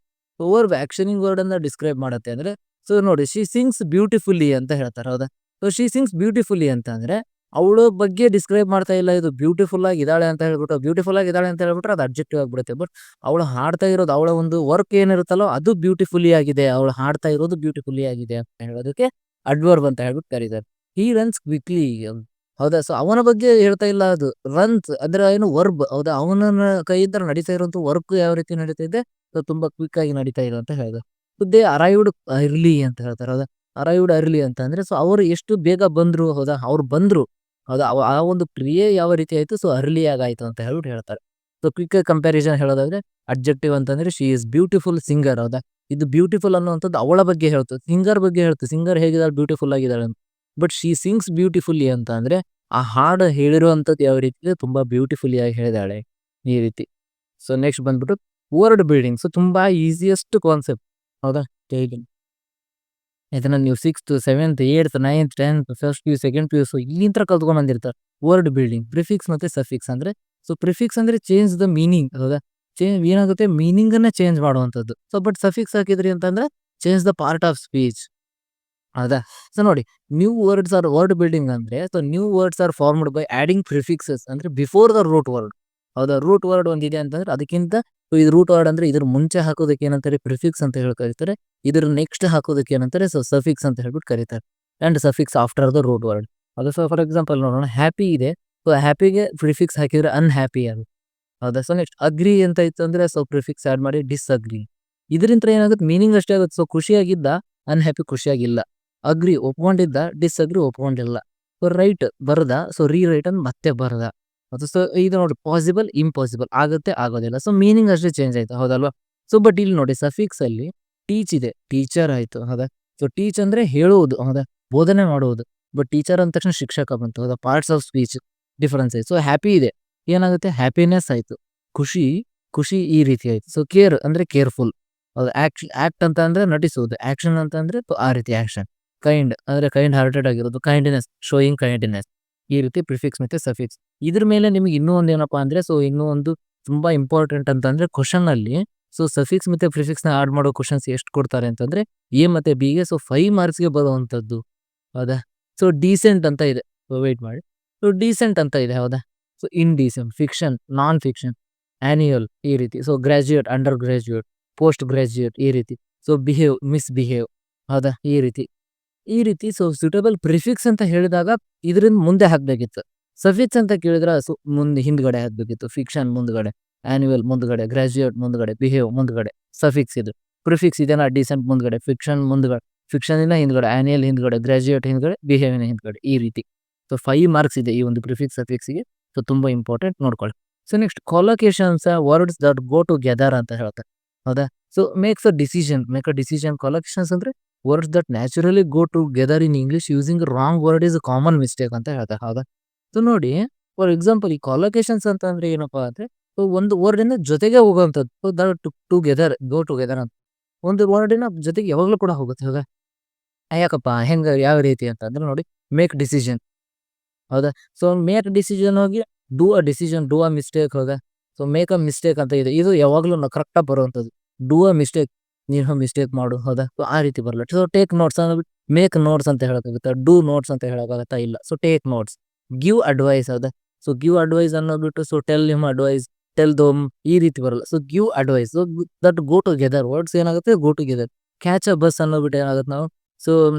[SPEAKER 1] ವರ್ಬ್ ಆಕ್ಷನಿಂಗ್ ವರ್ಡ್ ಅನ್ನ ಡಿಸ್ಕ್ರೈಬ್ ಮಾಡುತ್ತೆ ಅಂದ್ರೆ ಸೊ ನೋಡಿ ಶಿ ಸಿಂಗ್ಸ್ ಬ್ಯೂಟಿಫುಲ್ಲಿ ಅಂತ ಹೇಳ್ತಾರೆ. ಹೌದಾ? ಸೊ ಶಿ ಸಿಂಗ್ಸ್ ಬ್ಯೂಟಿಫುಲ್ಲಿ ಅಂತ ಅಂದ್ರೆ ಅವಳ ಬಗ್ಗೆ ಡಿಸ್ಕ್ರೈಬ್ ಮಾಡ್ತಾ ಇಲ್ಲ. ಇದು ಬ್ಯೂಟಿಫುಲ್ ಆಗಿದ್ದಾಳೆ ಅಂತ ಹೇಳ್ಬಿಟ್ಟು ಬ್ಯೂಟಿಫುಲ್ ಆಗಿದ್ದಾಳೆ ಅಂತ ಹೇಳ್ಬಿಟ್ರೆ ಅದು ಅಡ್ಜೆಕ್ಟಿವ್ ಆಗ್ಬಿಡುತ್ತೆ. ಬಟ್ ಅವಳು ಹಾಡ್ತಾ ಇರೋದು ಅವಳ ಒಂದು ವರ್ಕ್ ಏನಿರುತ್ತಲ್ಲೋ ಅದು ಬ್ಯೂಟಿಫುಲ್ಲಿ ಆಗಿದೆ. ಅವಳು ಹಾಡ್ತಾ ಇರೋದು ಬ್ಯೂಟಿಫುಲ್ಲಿ ಆಗಿದೆ ಅಂತ ಹೇಳೋದಕ್ಕೆ ಅಡ್ವರ್ಬ್ ಅಂತ ಹೇಳ್ಬಿಟ್ಟು ಕರೀತಾರೆ. ಹಿ ರನ್ಸ್ ಕ್ವಿಕ್ಲಿ. ಹೌದಾ? ಸೊ ಅವನ ಬಗ್ಗೆ ಹೇಳ್ತಾ ಇಲ್ಲ ಅದು. ರನ್ಸ್ ಅಂದ್ರೆ ಏನು? ವರ್ಬ್. ಹೌದಾ? ಅವನ ಕೈಯಿಂದ ನಡೀತಾ ಇರುವಂತ ವರ್ಕ್ ಯಾವ ರೀತಿ ನಡೀತಾ ಇದೆ? ಸೊ ತುಂಬಾ ಕ್ವಿಕ್ ಆಗಿ ನಡೀತಾ ಇದೆ ಅಂತ ಹೇಳಿದ್ರು. ದೇ ಅರೈವ್ಡ್ ಅರ್ಲಿ ಅಂತ ಹೇಳ್ತಾರೆ. ಹೌದಾ? ಅರೈವ್ಡ್ ಅರ್ಲಿ ಅಂತ ಅಂದ್ರೆ ಸೊ ಅವರು ಎಷ್ಟು ಬೇಗ ಬಂದ್ರು ಹೌದಾ, ಅವ್ರು ಬಂದ್ರು ಹೌದಾ, ಆ ಒಂದು ಕ್ರಿಯೆ ಯಾವ ರೀತಿ ಆಯ್ತು, ಸೊ ಅರ್ಲಿ ಆಗಾಯ್ತು ಅಂತ ಹೇಳ್ಬಿಟ್ಟು ಹೇಳ್ತಾರೆ. ಸೊ ಕ್ವಿಕ್ ಕಂಪ್ಯಾರಿಸನ್ ಹೇಳೋದಾದ್ರೆ ಅಬ್ಜೆಕ್ಟಿವ್ ಅಂತಂದ್ರೆ ಶಿ ಇಸ್ ಬ್ಯೂಟಿಫುಲ್ ಸಿಂಗರ್ ಹೌದಾ, ಇದು ಬ್ಯೂಟಿಫುಲ್ ಅನ್ನುವಂಥದ್ದು ಅವಳ ಬಗ್ಗೆ ಹೇಳ್ತದೆ, ಸಿಂಗರ್ ಬಗ್ಗೆ ಹೇಳ್ತದೆ, ಸಿಂಗರ್ ಹೇಗಿದ್ದಾಳೆ ಬ್ಯೂಟಿಫುಲ್ ಆಗಿದ್ದಾಳೆ ಅಂತ. ಬಟ್ ಶಿ ಸಿಂಗ್ಸ್ ಬ್ಯೂಟಿಫುಲ್ಲಿ ಅಂತ ಅಂದ್ರೆ ಆ ಹಾಡು ಹೇಳಿರುವಂಥದ್ದು ಯಾವ ರೀತಿ ಇದೆ, ತುಂಬಾ ಬ್ಯೂಟಿಫುಲಿ ಆಗಿ ಹೇಳಿದಾಳೆ ಈ ರೀತಿ. ಸೊ ನೆಕ್ಸ್ಟ್ ಬಂದ್ಬಿಟ್ಟು ವರ್ಡ್ ಬಿಲ್ಡಿಂಗ್. ಸೊ ತುಂಬಾ ಈಸಿಯೆಸ್ಟ್ ಕಾನ್ಸೆಪ್ಟ್ ಹೌದಾ, ಡೈಲಿ ಇದನ್ನ ನೀವು 6th 7th 8th 9th 10th first P U second P U so ಇಲ್ಲಿಂದ ಕಲ್ತ್ಕೊಂಡ್ ಬಂದಿರ್ತಾರೆ. ವರ್ಡ್ ಬಿಲ್ಡಿಂಗ್ ಪ್ರಿಫಿಕ್ಸ್ ಮತ್ತೆ ಸಫಿಕ್ಸ್ ಅಂದ್ರೆ, ಸೊ ಪ್ರಿಫಿಕ್ಸ್ ಅಂದ್ರೆ ಚೇಂಜ್ ದ ಮೀನಿಂಗ್ ಹೌದಾ, ಏನಾಗುತ್ತೆ ಮೀನಿಂಗ್ ಅನ್ನ ಚೇಂಜ್ ಮಾಡುವಂಥದ್ದು. ಸೊ ಬಟ್ ಸಫಿಕ್ಸ್ ಹಾಕಿದ್ರಿ ಅಂತಂದ್ರೆ change the part of speech ಹೌದಾ. ಸೊ ನೋಡಿ, new words or word building ಅಂದ್ರೆ, so new words are formed by adding prefixes ಅಂದ್ರೆ ಬಿಫೋರ್ ದ ರೂಟ್ ವರ್ಡ್ ಹೌದಾ. ರೂಟ್ ವರ್ಡ್ ಒಂದಿದೆ ಅಂತಂದ್ರೆ ಅದಕ್ಕಿಂತ, ಸೊ ಇದು ರೂಟ್ ವರ್ಡ್ ಅಂದ್ರೆ ಇದ್ರ ಮುಂಚೆ ಹಾಕೋದಕ್ಕೆ ಏನಂತಾರೆ ಪ್ರಿಫಿಕ್ಸ್ ಅಂತ ಹೇಳಿ ಕರೀತಾರೆ, ಇದ್ರ ನೆಕ್ಸ್ಟ್ ಹಾಕೋದಕ್ಕೆ ಏನಂತಾರೆ ಸೊ ಸಫಿಕ್ಸ್ ಅಂತ ಹೇಳ್ಬಿಟ್ಟು ಕರೀತಾರೆ. And suffix after the root word ಅದು. ಸೊ ಫಾರ್ ಎಕ್ಸಾಂಪಲ್ ನೋಡೋಣ, ಹ್ಯಾಪಿ ಇದೆ, ಸೊ ಹ್ಯಾಪಿಗೆ ಪ್ರಿಫಿಕ್ಸ್ ಹಾಕಿದ್ರೆ ಅನ್ಹ್ಯಾಪಿ ಅದು ಹೌದಾ. ಸೊ ನೆಕ್ಸ್ಟ್ ಅಗ್ರಿ ಅಂತ ಇತ್ತು ಅಂದ್ರೆ ಸೊ ಪ್ರಿಫಿಕ್ಸ್ ಆಡ್ ಮಾಡಿ ಡಿಸ್ಅಗ್ರಿ. ಇದರಿಂದ ಏನಾಗುತ್ತೆ ಮೀನಿಂಗ್ ಅಷ್ಟೇ ಆಗುತ್ತೆ. ಸೊ ಖುಷಿಯಾಗಿದ್ದ ಅನ್ಹ್ಯಾಪಿ ಖುಷಿಯಾಗಿಲ್ಲ, ಅಗ್ರಿ ಒಪ್ಕೊಂಡಿದ್ದ ಡಿಸ್ಅಗ್ರಿ ಒಪ್ಕೊಂಡಿಲ್ಲ, ಸೊ ರೈಟ್ ಬರದ ಸೊ ರೈಟ್ ಅಂತ ಮತ್ತೆ ಬರದ ಅದು. ಸೊ ಇದು ನೋಡಿ ಪಾಸಿಬಲ್ ಇಂಪಾಸಿಬಲ್ ಆಗುತ್ತೆ ಆಗೋದಿಲ್ಲ, ಸೊ ಮೀನಿಂಗ್ ಅಷ್ಟೇ ಚೇಂಜ್ ಆಯ್ತು ಹೌದಲ್ವಾ. ಸೊ ಬಟ್ ಇಲ್ಲಿ ನೋಡಿ ಸಫಿಕ್ಸ್ ಅಲ್ಲಿ ಟೀಚ್ ಇದೆ, ಟೀಚರ್ ಆಯ್ತು ಹೌದಾ. ಸೊ ಟೀಚ್ ಅಂದ್ರೆ ಹೇಳುವುದು ಹೌದಾ, ಬೋಧನೆ ಮಾಡುವುದು. ಬಟ್ ಟೀಚರ್ ಅಂದ ತಕ್ಷಣ ಶಿಕ್ಷಕ ಬಂತು ಹೌದಾ, ಪಾರ್ಟ್ಸ್ ಆಫ್ ಸ್ಪೀಚ್ ಡಿಫರೆನ್ಸ್ ಆಯ್ತು. ಸೊ ಹ್ಯಾಪಿ ಇದೆ ಏನಾಗುತ್ತೆ ಹ್ಯಾಪಿನೆಸ್ ಆಯ್ತು, ಖುಷಿ ಖುಷಿ ಈ ರೀತಿ ಆಯ್ತು. ಸೊ ಕೇರ್ ಅಂದ್ರೆ ಕೇರ್ಫುಲ್ ಹೌದು, ಆಕ್ಟ್ ಅಂತ ಅಂದ್ರೆ ನಟಿಸುವುದು, ಆಕ್ಷನ್ ಅಂತ ಅಂದ್ರೆ ಆ ರೀತಿ ಆಕ್ಷನ್. ಕೈಂಡ್ ಅಂದ್ರೆ ಕೈಂಡ್ ಹಾರ್ಟೆಡ್ ಆಗಿರೋದು, ಕೈಂಡ್ನೆಸ್ ಶೋಯಿಂಗ್ ಕೈಂಡ್ನೆಸ್ ಈ ರೀತಿ ಪ್ರಿಫಿಕ್ಸ್ ಮತ್ತೆ ಸಫಿಕ್ಸ್. ಇದ್ರ ಮೇಲೆ ನಿಮ್ಗೆ ಇನ್ನೂ ಒಂದು ಏನಪ್ಪಾ ಅಂದ್ರೆ, ಸೊ ಇನ್ನೂ ಒಂದು ತುಂಬಾ ಇಂಪಾರ್ಟೆಂಟ್ ಅಂತಂದ್ರೆ ಕ್ವಶನ್ ಅಲ್ಲಿ ಸೊ ಸಫಿಕ್ಸ್ ಮತ್ತೆ ಪ್ರಿಫಿಕ್ಸ್ ನ ಆಡ್ ಮಾಡೋ ಕ್ವಶನ್ಸ್ ಎಷ್ಟು ಕೊಡ್ತಾರೆ ಅಂತಂದ್ರೆ ಎ ಮತ್ತೆ ಬಿ ಗೆ ಸೊ 5 ಮಾರ್ಕ್ಸ್ ಗೆ ಬರುವಂತದ್ದು ಹೌದಾ. ಸೊ ಡೀಸೆಂಟ್ ಅಂತ ಇದೆ, ವೇಟ್ ಮಾಡಿ, ಸೊ ಡೀಸೆಂಟ್ ಅಂತ ಇದೆ ಹೌದಾ. So in decent, fiction, non fiction, annual ಈ ರೀತಿ. So graduate, under graduate, post graduate ಈ ರೀತಿ. ಸೊ ಬಿಹೇವ್, ಮಿಸ್ಬಿಹೇವ್ ಹೌದಾ ಈ ರೀತಿ. ಈ ರೀತಿ ಸೊ ಸೂಟಬಲ್ ಪ್ರಿಫಿಕ್ಸ್ ಅಂತ ಹೇಳಿದಾಗ ಇದರಿಂದ ಮುಂದೆ ಹಾಕ್ಬೇಕಿತ್ತು. ಸಫಿಕ್ಸ್ ಅಂತ ಕೇಳಿದ್ರೆ ಮುಂದೆ ಹಿಂದ್ಗಡೆ ಹಾಕ್ಬೇಕಿತ್ತು. ಫಿಕ್ಷನ್ ಮುಂದ್ಗಡೆ, ಆನ್ಯುವಲ್ ಮುಂದ್ಗಡೆ, ಗ್ರಾಜ್ಯುಯೇಟ್ ಮುಂದ್ಗಡೆ, ಬಿಹೇವ್ ಮುಂದ್ಗಡೆ. ಸಫಿಕ್ಸ್ ಇದು. ಪ್ರಿಫಿಕ್ಸ್ ಇದೆನಾ ಡಿಸೆಂಟ್ ಮುಂದ್ಗಡೆ, ಫಿಕ್ಷನ್ ಮುಂದ್ಗಡೆ, ಫಿಕ್ಷನ್ ಇಂದ ಹಿಂದ್ಗಡೆ, ಆನ್ಯುಯಲ್ ಹಿಂದ್ಗಡೆ, ಗ್ರಾಜ್ಯುಯೇಟ್ ಹಿಂದ್ಗಡೆ, ಬಿಹೇವ್ ಹಿಂದ್ಗಡೆ ಈ ರೀತಿ. ಸೊ 5 ಮಾರ್ಕ್ಸ್ ಇದೆ ಈ ಒಂದು ಪ್ರಿಫಿಕ್ಸ್ ಸಫಿಕ್ಸ್ ಗೆ. ಸೊ ತುಂಬಾ ಇಂಪಾರ್ಟೆಂಟ್ ನೋಡ್ಕೊಳ್ಳಿ. So next collocations, words that go together ಅಂತ ಹೇಳ್ತಾರೆ ಹೌದಾ. So make a decision. Collocations ಅಂದ್ರೆ words that naturally go together in English using wrong word is common mistake ಅಂತ ಹೇಳ್ತಾರೆ ಹೌದಾ. ಸೊ ನೋಡಿ, ಫಾರ್ ಎಕ್ಸಾಂಪಲ್ ಈ ಕೊಲೊಕೇಶನ್ಸ್ ಅಂತ ಅಂದ್ರೆ ಏನಪ್ಪಾ ಅಂದ್ರೆ, ಸೊ ಒಂದು ವರ್ಡ್ ಇಂದ ಜೊತೆಗೆ ಹೋಗುವಂಥದ್ದು. So that together, go together ಅಂತ ಒಂದು ವರ್ಡಿನ ಜೊತೆಗೆ ಯಾವಾಗ್ಲೂ ಕೂಡ ಹೋಗುತ್ತೆ ಹೌದಾ. ಯಾಕಪ್ಪ ಹೆಂಗ ಯಾವ ರೀತಿ ಅಂತ ಅಂದ್ರೆ ನೋಡಿ, ಮೇಕ್ ಡಿಸಿಷನ್ ಹೌದಾ. ಸೊ ಮೇಕ್ ಡಿಸಿಷನ್ ಹೋಗಿ do a decision, do a mistake ಹೌದಾ. ಸೊ ಮೇಕ್ ಅ ಮಿಸ್ಟೇಕ್ ಅಂತ ಇದೆ, ಇದು ಯಾವಾಗ್ಲೂ ಕರೆಕ್ಟ್ ಆಗಿ ಬರುವಂತದ್ದು. ಡೂ ಅ ಮಿಸ್ಟೇಕ್, ನೀನು ಮಿಸ್ಟೇಕ್ ಮಾಡು ಹೌದಾ. ಸೊ ಆ ರೀತಿ ಬರಲ್ಲ. ಸೊ ಟೇಕ್ ನೋಟ್ಸ್ ಅಂದ್ಬಿಟ್ಟು ಮೇಕ್ ನೋಟ್ಸ್ ಅಂತ ಹೇಳಕ್ಕಾಗುತ್ತಾ, ಡೂ ನೋಟ್ಸ್ ಅಂತ ಹೇಳಕ್ಕಾಗತ್ತಾ, ಇಲ್ಲ. So take notes. Give advice ಹೌದಾ. ಸೊ ಗಿವ್ ಅಡ್ವೈಸ್ ಅನ್ನೋಬಿಟ್ಟು so tell him advice, tell them ಈ ರೀತಿ ಬರಲ್ಲ. So give advice, so that go together words ಏನಾಗುತ್ತೆ go together. Catch a bus ಅನ್ನೋಬಿಟ್ಟು ಏನಾಗುತ್ತೆ ನಾವು, ಸೊ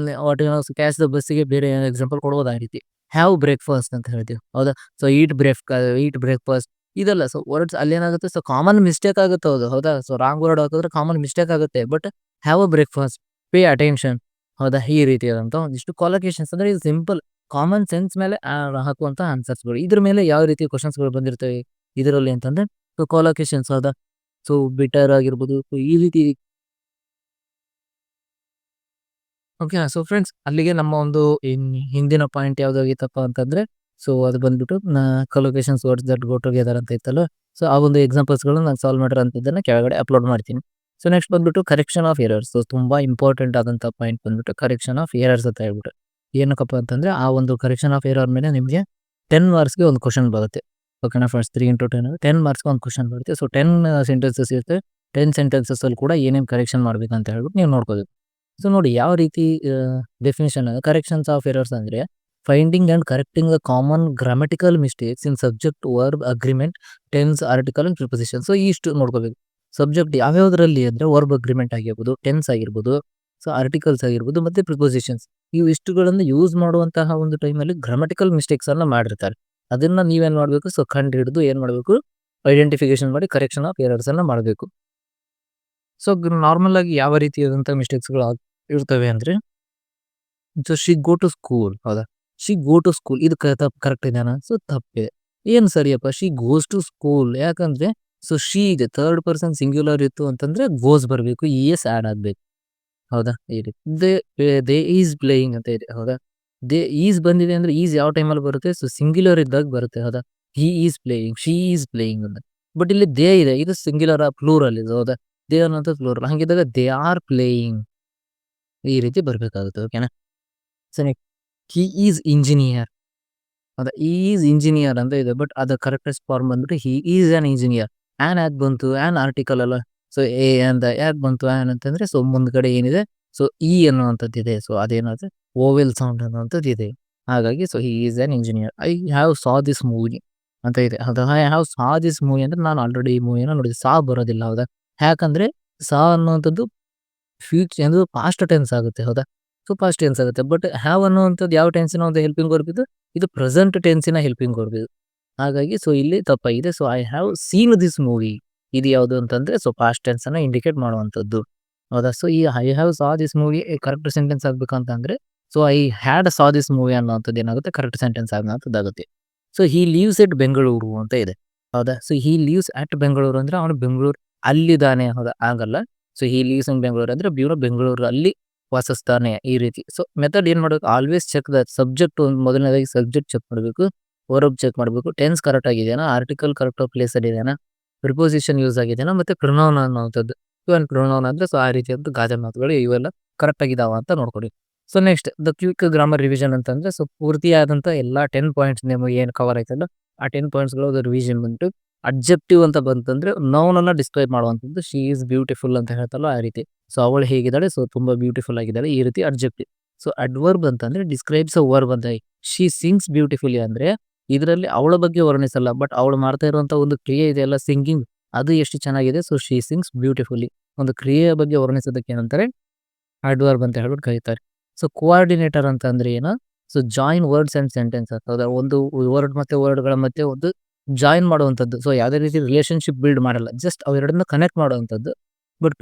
[SPEAKER 1] ವಾಟ್ ಕ್ಯಾಚ್ ದ ಬಸ್ಸಿಗೆ ಬೇರೆ ಎಕ್ಸಾಂಪಲ್ ಕೊಡ್ಬೋದು ಆ ರೀತಿ. ಹ್ಯಾವ್ ಬ್ರೇಕ್ಫಾಸ್ಟ್ ಅಂತ ಹೇಳ್ತೀವಿ ಹೌದಾ. ಸೊ ಈಟ್ ಬ್ರೇಕ್ಫಾಸ್ಟ್ ಇದಲ್ಲ. ಸೊ ವರ್ಡ್ಸ್ ಅಲ್ಲಿ ಏನಾಗುತ್ತೆ, ಸೊ ಕಾಮನ್ ಮಿಸ್ಟೇಕ್ ಆಗುತ್ತೆ ಹೌದಾ. ಸೊ ರಾಂಗ್ ವರ್ಡ್ ಹಾಕಿದ್ರೆ ಕಾಮನ್ ಮಿಸ್ಟೇಕ್ ಆಗುತ್ತೆ. But have a breakfast, pay attention ಹೌದಾ ಈ ರೀತಿಯಾದಂತ ಒಂದಿಷ್ಟು ಕೊಲೊಕೇಶನ್ಸ್ ಅಂದ್ರೆ ಇದು ಸಿಂಪಲ್ ಕಾಮನ್ ಸೆನ್ಸ್ ಮೇಲೆ ಹಾಕುವಂತ ಆನ್ಸರ್ಸ್ಗಳು. ಇದ್ರ ಮೇಲೆ ಯಾವ ರೀತಿ ಕ್ವಶನ್ಸ್ಗಳು ಬಂದಿರ್ತವೆ ಇದರಲ್ಲಿ ಅಂತಂದ್ರೆ, ಸೊ ಕೊಲೊಕೇಶನ್ಸ್ ಹೌದಾ. ಸೊ ಬಿಟರ್ ಆಗಿರ್ಬೋದು, ಸೊ ಈ ರೀತಿ. ಓಕೆ. ಸೊ ಫ್ರೆಂಡ್ಸ್ ಅಲ್ಲಿಗೆ ನಮ್ಮ ಒಂದು ಹಿಂದಿನ ಪಾಯಿಂಟ್ ಯಾವ್ದಾಗಿತ್ತಪ್ಪ ಅಂತಂದ್ರೆ, ಸೊ ಅದು ಬಂದ್ಬಿಟ್ಟು collocations words that go together ಅಂತ ಇತ್ತಲ್ಲ. ಸೊ ಆ ಒಂದು ಎಕ್ಸಾಂಪಲ್ಸ್ ಗಳು ನಾನು ಸಾಲ್ವ್ ಮಾಡಿರೋಂಥದ್ದನ್ನ ಕೆಳಗಡೆ ಅಪ್ಲೋಡ್ ಮಾಡ್ತೀನಿ. ಸೊ ನೆಕ್ಸ್ಟ್ ಬಂದ್ಬಿಟ್ಟು ಕರೆಕ್ಷನ್ ಆಫ್ ಎರರ್ಸ್. ಸೊ ತುಂಬಾ ಇಂಪಾರ್ಟೆಂಟ್ ಆದಂತ ಪಾಯಿಂಟ್ ಬಂದ್ಬಿಟ್ಟು ಕರೆಕ್ಷನ್ ಆಫ್ ಎರರ್ಸ್ ಅಂತ ಹೇಳ್ಬಿಟ್ಟು. ಏನಕ್ಕಪ್ಪ ಅಂತಂದ್ರೆ ಆ ಒಂದು ಕರೆಕ್ಷನ್ ಆಫ್ ಎರರ್ ಮೇಲೆ ನಿಮಗೆ 10 ಮಾರ್ಕ್ಸ್ಗೆ ಒಂದು ಕ್ವಶನ್ ಬರುತ್ತೆ. ಓಕೆನಾ ಫಸ್ಟ್ 3 ಇಂಟು 10 10 ಮಾರ್ಕ್ಸ್ಗೆ ಒಂದು ಕ್ವಶನ್ ಬರುತ್ತೆ. ಸೊ 10 ಸೆಂಟೆನ್ಸಸ್ ಇರುತ್ತೆ. 10 ಸೆಂಟೆನ್ಸಸ್ ಅಲ್ಲಿ ಕೂಡ ಏನೇನು ಕರೆಕ್ಷನ್ ಮಾಡ್ಬೇಕು ಅಂತ ಹೇಳ್ಬಿಟ್ಟು ನೀವು ನೋಡ್ಕೋಬೇಕು. ಸೊ ನೋಡಿ ಯಾವ ರೀತಿ ಡೆಫಿನೇಷನ್ ಕರೆಕ್ಷನ್ಸ್ ಆಫ್ ಎರರ್ಸ್ ಅಂದ್ರೆ, finding and correcting the common grammatical mistakes in subject, verb, agreement, tense, article and preposition. So ಇಷ್ಟು ನೋಡ್ಕೋಬೇಕು. ಸಬ್ಜೆಕ್ಟ್ ಯಾವ್ಯಾವ್ದ್ರಲ್ಲಿ ಅಂದ್ರೆ ವರ್ಬ್ ಅಗ್ರಿಮೆಂಟ್ ಆಗಿರ್ಬೋದು, ಟೆನ್ಸ್ ಆಗಿರ್ಬೋದು, ಸೊ ಆರ್ಟಿಕಲ್ಸ್ ಆಗಿರ್ಬೋದು, ಮತ್ತೆ ಪ್ರಿಪೋಸಿಷನ್ಸ್. ಇವು ಇಷ್ಟುಗಳನ್ನು ಯೂಸ್ ಮಾಡುವಂತಹ ಒಂದು ಟೈಮಲ್ಲಿ ಗ್ರಾಮಟಿಕಲ್ ಮಿಸ್ಟೇಕ್ಸ್ ಅನ್ನ ಮಾಡಿರ್ತಾರೆ. ಅದನ್ನ ನೀವೇನ್ ಮಾಡ್ಬೇಕು, ಸೊ ಕಂಡು ಹಿಡಿದು ಏನ್ ಮಾಡ್ಬೇಕು, ಐಡೆಂಟಿಫಿಕೇಶನ್ ಮಾಡಿ ಕರೆಕ್ಷನ್ ಆಫ್ ಎರರ್ಸ್ ಅನ್ನ ಮಾಡಬೇಕು. ಸೊ ನಾರ್ಮಲ್ ಆಗಿ ಯಾವ ರೀತಿಯಾದಂತಹ ಮಿಸ್ಟೇಕ್ಸ್ ಗಳು ಇರ್ತವೆ ಅಂದ್ರೆ, so she go to school ಹೌದಾ? ಶಿ ಗೋ ಟು ಸ್ಕೂಲ್ ಇದು ಕರೆಕ್ಟ್ ಇದೆನಾ? ಸೊ ತಪ್ಪಿದೆ. ಏನ್ ಸರಿಯಪ್ಪ? ಶಿ ಗೋಸ್ ಟು ಸ್ಕೂಲ್ ಯಾಕಂದ್ರೆ ಸೊ ಶಿ ಇದೆ ಥರ್ಡ್ ಪರ್ಸನ್ ಸಿಂಗ್ಯುಲರ್ ಇತ್ತು ಅಂತಂದ್ರೆ ಗೋಸ್ ಬರ್ಬೇಕು, ಇಎಸ್ ಆಡ್ ಆಗ್ಬೇಕು. ಹೌದಾ? ಈ ರೀತಿ ದೇ ಈಸ್ ಪ್ಲೇಯಿಂಗ್ ಅಂತ ಇದೆ. ಹೌದಾ? ದೇ ಈಸ್ ಬಂದಿದೆ ಅಂದ್ರೆ ಈಸ್ ಯಾವ ಟೈಮಲ್ಲಿ ಬರುತ್ತೆ? ಸೊ ಸಿಂಗ್ಯುಲರ್ ಇದ್ದಾಗ ಬರುತ್ತೆ. ಹೌದಾ? He is playing, she is playing ಅಂತ. ಬಟ್ ಇಲ್ಲಿ ದೇ ಇದೆ, ಇದು ಸಿಂಗ್ಯುಲರ್ ಪ್ಲೂರಲ್ ಇದು. ಹೌದಾ? ದೇ ಅನ್ನೋದು ಪ್ಲೂರಲ್. ಹಂಗಿದ್ದಾಗ ದೇ ಆರ್ ಪ್ಲೇಯಿಂಗ್ ಈ ರೀತಿ ಬರ್ಬೇಕಾಗುತ್ತೆ. ಓಕೆನಾ? ಸರಿ. He is engineer. ಹೌದಾ? ಈ ಈಸ್ ಇಂಜಿನಿಯರ್ ಅಂತ ಇದೆ. ಬಟ್ ಅದ ಕರೆಕ್ಟೆಸ್ಟ್ ಫಾರ್ಮ್ ಬಂದ್ಬಿಟ್ಟು he is on engineer. On ಯಾಕೆ ಬಂತು? ಆನ್ ಆರ್ಟಿಕಲ್ ಅಲ್ಲ. ಸೊ ಎ ಅಂತ ಯಾಕೆ ಬಂತು ಆನ್ ಅಂತಂದ್ರೆ ಸೊ ಮುಂದ್ಗಡೆ ಏನಿದೆ? ಸೊ ಇ ಅನ್ನುವಂಥದ್ದು ಇದೆ. ಸೊ ಅದೇನಾದ್ರೆ ಓವೆಲ್ ಸೌಂಡ್ ಅನ್ನುವಂಥದ್ದು ಇದೆ. ಹಾಗಾಗಿ so he is on engineer. I have saw this movie ಅಂತ ಇದೆ. ಹೌದಾ? I have saw this movie ಅಂದ್ರೆ ನಾನು ಆಲ್ರೆಡಿ ಈ ಮೂವಿನ ನೋಡಿದೆ. ಸಾ ಬರೋದಿಲ್ಲ. ಹೌದಾ? ಯಾಕಂದ್ರೆ ಸಾ ಅನ್ನುವಂಥದ್ದು ಅದು ಪಾಸ್ಟ್ ಟೆನ್ಸ್ ಆಗುತ್ತೆ. ಹೌದಾ? ಸೊ ಪಾಸ್ಟ್ ಟೆನ್ಸ್ ಆಗುತ್ತೆ. ಬಟ್ ಹ್ಯಾವ್ ಅನ್ನುವಂಥದ್ದು ಯಾವ ಟೆನ್ಸಿನ ಒಂದು ಹೆಲ್ಪಿಂಗ್ ವರ್ಬ್ ಇದು? ಇದು ಪ್ರೆಸೆಂಟ್ ಟೆನ್ಸಿನ ಹೆಲ್ಪಿಂಗ್ ವರ್ಬ್ ಇದು. ಹಾಗಾಗಿ ಸೊ ಇಲ್ಲಿ ತಪ್ಪಾಗಿದೆ. So I have seen this movie ಇದು ಯಾವುದು ಅಂತಂದ್ರೆ ಸೊ ಪಾಸ್ಟ್ ಟೆನ್ಸ್ ಅನ್ನ ಇಂಡಿಕೇಟ್ ಮಾಡುವಂಥದ್ದು. ಹೌದಾ? ಸೊ ಈ I have saw this movie correct sentence ಆಗ್ಬೇಕಂತಂದ್ರೆ so I had saw this movie ಅನ್ನೋಂಥದ್ದು ಏನಾಗುತ್ತೆ? ಕರೆಕ್ಟ್ ಸೆಂಟೆನ್ಸ್ ಆಗುತ್ತೆ. So he lives at Bengaluru ಅಂತ ಇದೆ. ಹೌದಾ? So he lives at Bengaluru ಅಂದ್ರೆ ಅವನು ಬೆಂಗಳೂರು ಅಲ್ಲಿದ್ದಾನೆ. ಹೌದಾ? ಆಗಲ್ಲ. So he lives in Bengaluru ಅಂದ್ರೆ ಬೆಂಗಳೂರು ಅಲ್ಲಿ ವಾಸಿಸ್ತಾನೆ ಈ ರೀತಿ. ಸೊ ಮೆಥಡ್ ಏನ್ ಮಾಡ್ಬೇಕು? Always check the subject. ಮೊದಲನೇದಾಗಿ ಸಬ್ಜೆಕ್ಟ್ ಚೆಕ್ ಮಾಡಬೇಕು, ವರ್ಬ್ ಚೆಕ್ ಮಾಡಬೇಕು, ಟೆನ್ಸ್ ಕರೆಕ್ಟ್ ಆಗಿದೆಯಾ, ಆರ್ಟಿಕಲ್ ಕರೆಕ್ಟ್ ಪ್ಲೇಸ್ ಅಲ್ಲಿ ಇದೆಯಾ, ಪ್ರಿಪೋಸಿಷನ್ ಯೂಸ್ ಆಗಿದೆಯಾ, ಮತ್ತೆ ಪ್ರೊನೌನ್ ಅನ್ನುವಂಥದ್ದು. ಇವನ್ ಪ್ರೊನೌನ್ ಅಂದ್ರೆ ಸೊ ಆ ರೀತಿಯಾದ ಗಾದೆ ಮಾತುಗಳು ಇವೆಲ್ಲ ಕರೆಕ್ಟ್ ಆಗಿದಾವ ಅಂತ ನೋಡ್ಕೊಡಿ. So next the quick grammar revision ಅಂತಂದ್ರೆ ಸೊ ಪೂರ್ತಿಯಾದಂತ ಎಲ್ಲಾ 10 ಪಾಯಿಂಟ್ಸ್ ನಿಮಗೆ ಏನು ಕವರ್ ಆಯ್ತಲ್ಲ ಆ 10 ಪಾಯಿಂಟ್ಸ್ಗಳು ರಿವಿಷನ್ ಬಂತು. ಅಬ್ಜೆಕ್ಟಿವ್ ಅಂತ ಬಂತಂದ್ರೆ ನೌನ್ ಅನ್ನ ಡಿಸ್ಕ್ರೈಬ್ ಮಾಡುವಂಥದ್ದು. ಶಿ ಈಸ್ ಬ್ಯೂಟಿಫುಲ್ ಅಂತ ಹೇಳ್ತಲ್ಲ ಆ ರೀತಿ. ಸೊ ಅವಳು ಹೇಗಿದ್ದಾಳೆ? ಸೊ ತುಂಬಾ ಬ್ಯೂಟಿಫುಲ್ ಆಗಿದ್ದಾಳೆ ಈ ರೀತಿ ಅಬ್ಜೆಕ್ಟಿವ್. ಸೊ ಅಡ್ವರ್ಬ್ ಅಂತಂದ್ರೆ ಡಿಸ್ಕ್ರೈಬ್ಸ್ ಅ ವರ್ಬ್ ಅಂತ. ಶಿ ಸಿಂಗ್ಸ್ ಬ್ಯೂಟಿಫುಲಿ ಅಂದ್ರೆ ಇದರಲ್ಲಿ ಅವಳ ಬಗ್ಗೆ ವರ್ಣಿಸಲ್ಲ, ಬಟ್ ಅವಳು ಮಾಡ್ತಾ ಇರುವಂತ ಒಂದು ಕ್ರಿಯೆ ಇದೆಯಲ್ಲ ಸಿಂಗಿಂಗ್, ಅದು ಎಷ್ಟು ಚೆನ್ನಾಗಿದೆ. ಸೊ ಶಿ ಸಿಂಗ್ಸ್ ಬ್ಯೂಟಿಫುಲಿ ಒಂದು ಕ್ರಿಯೆಯ ಬಗ್ಗೆ ವರ್ಣಿಸೋದಕ್ಕೆ ಏನಂತಾರೆ? ಅಡ್ವರ್ಬ್ ಅಂತ ಹೇಳ್ಬಿಟ್ಟು ಕರೀತಾರೆ. ಸೊ ಕೋಆರ್ಡಿನೇಟರ್ ಅಂತ ಅಂದ್ರೆ ಏನು? So join words and sentence ಹೌದಾ? ಒಂದು ವರ್ಡ್ ಮತ್ತೆ ವರ್ಡ್ಗಳ ಮಧ್ಯೆ ಒಂದು ಜಾಯಿನ್ ಮಾಡುವಂಥದ್ದು. ಸೊ ಯಾವುದೇ ರೀತಿ ರಿಲೇಶನ್ಶಿಪ್ ಬಿಲ್ಡ್ ಮಾಡಲ್ಲ, ಜಸ್ಟ್ ಅವೆರಡನ್ನ ಕನೆಕ್ಟ್ ಮಾಡುವಂಥದ್ದು. ಬಟ್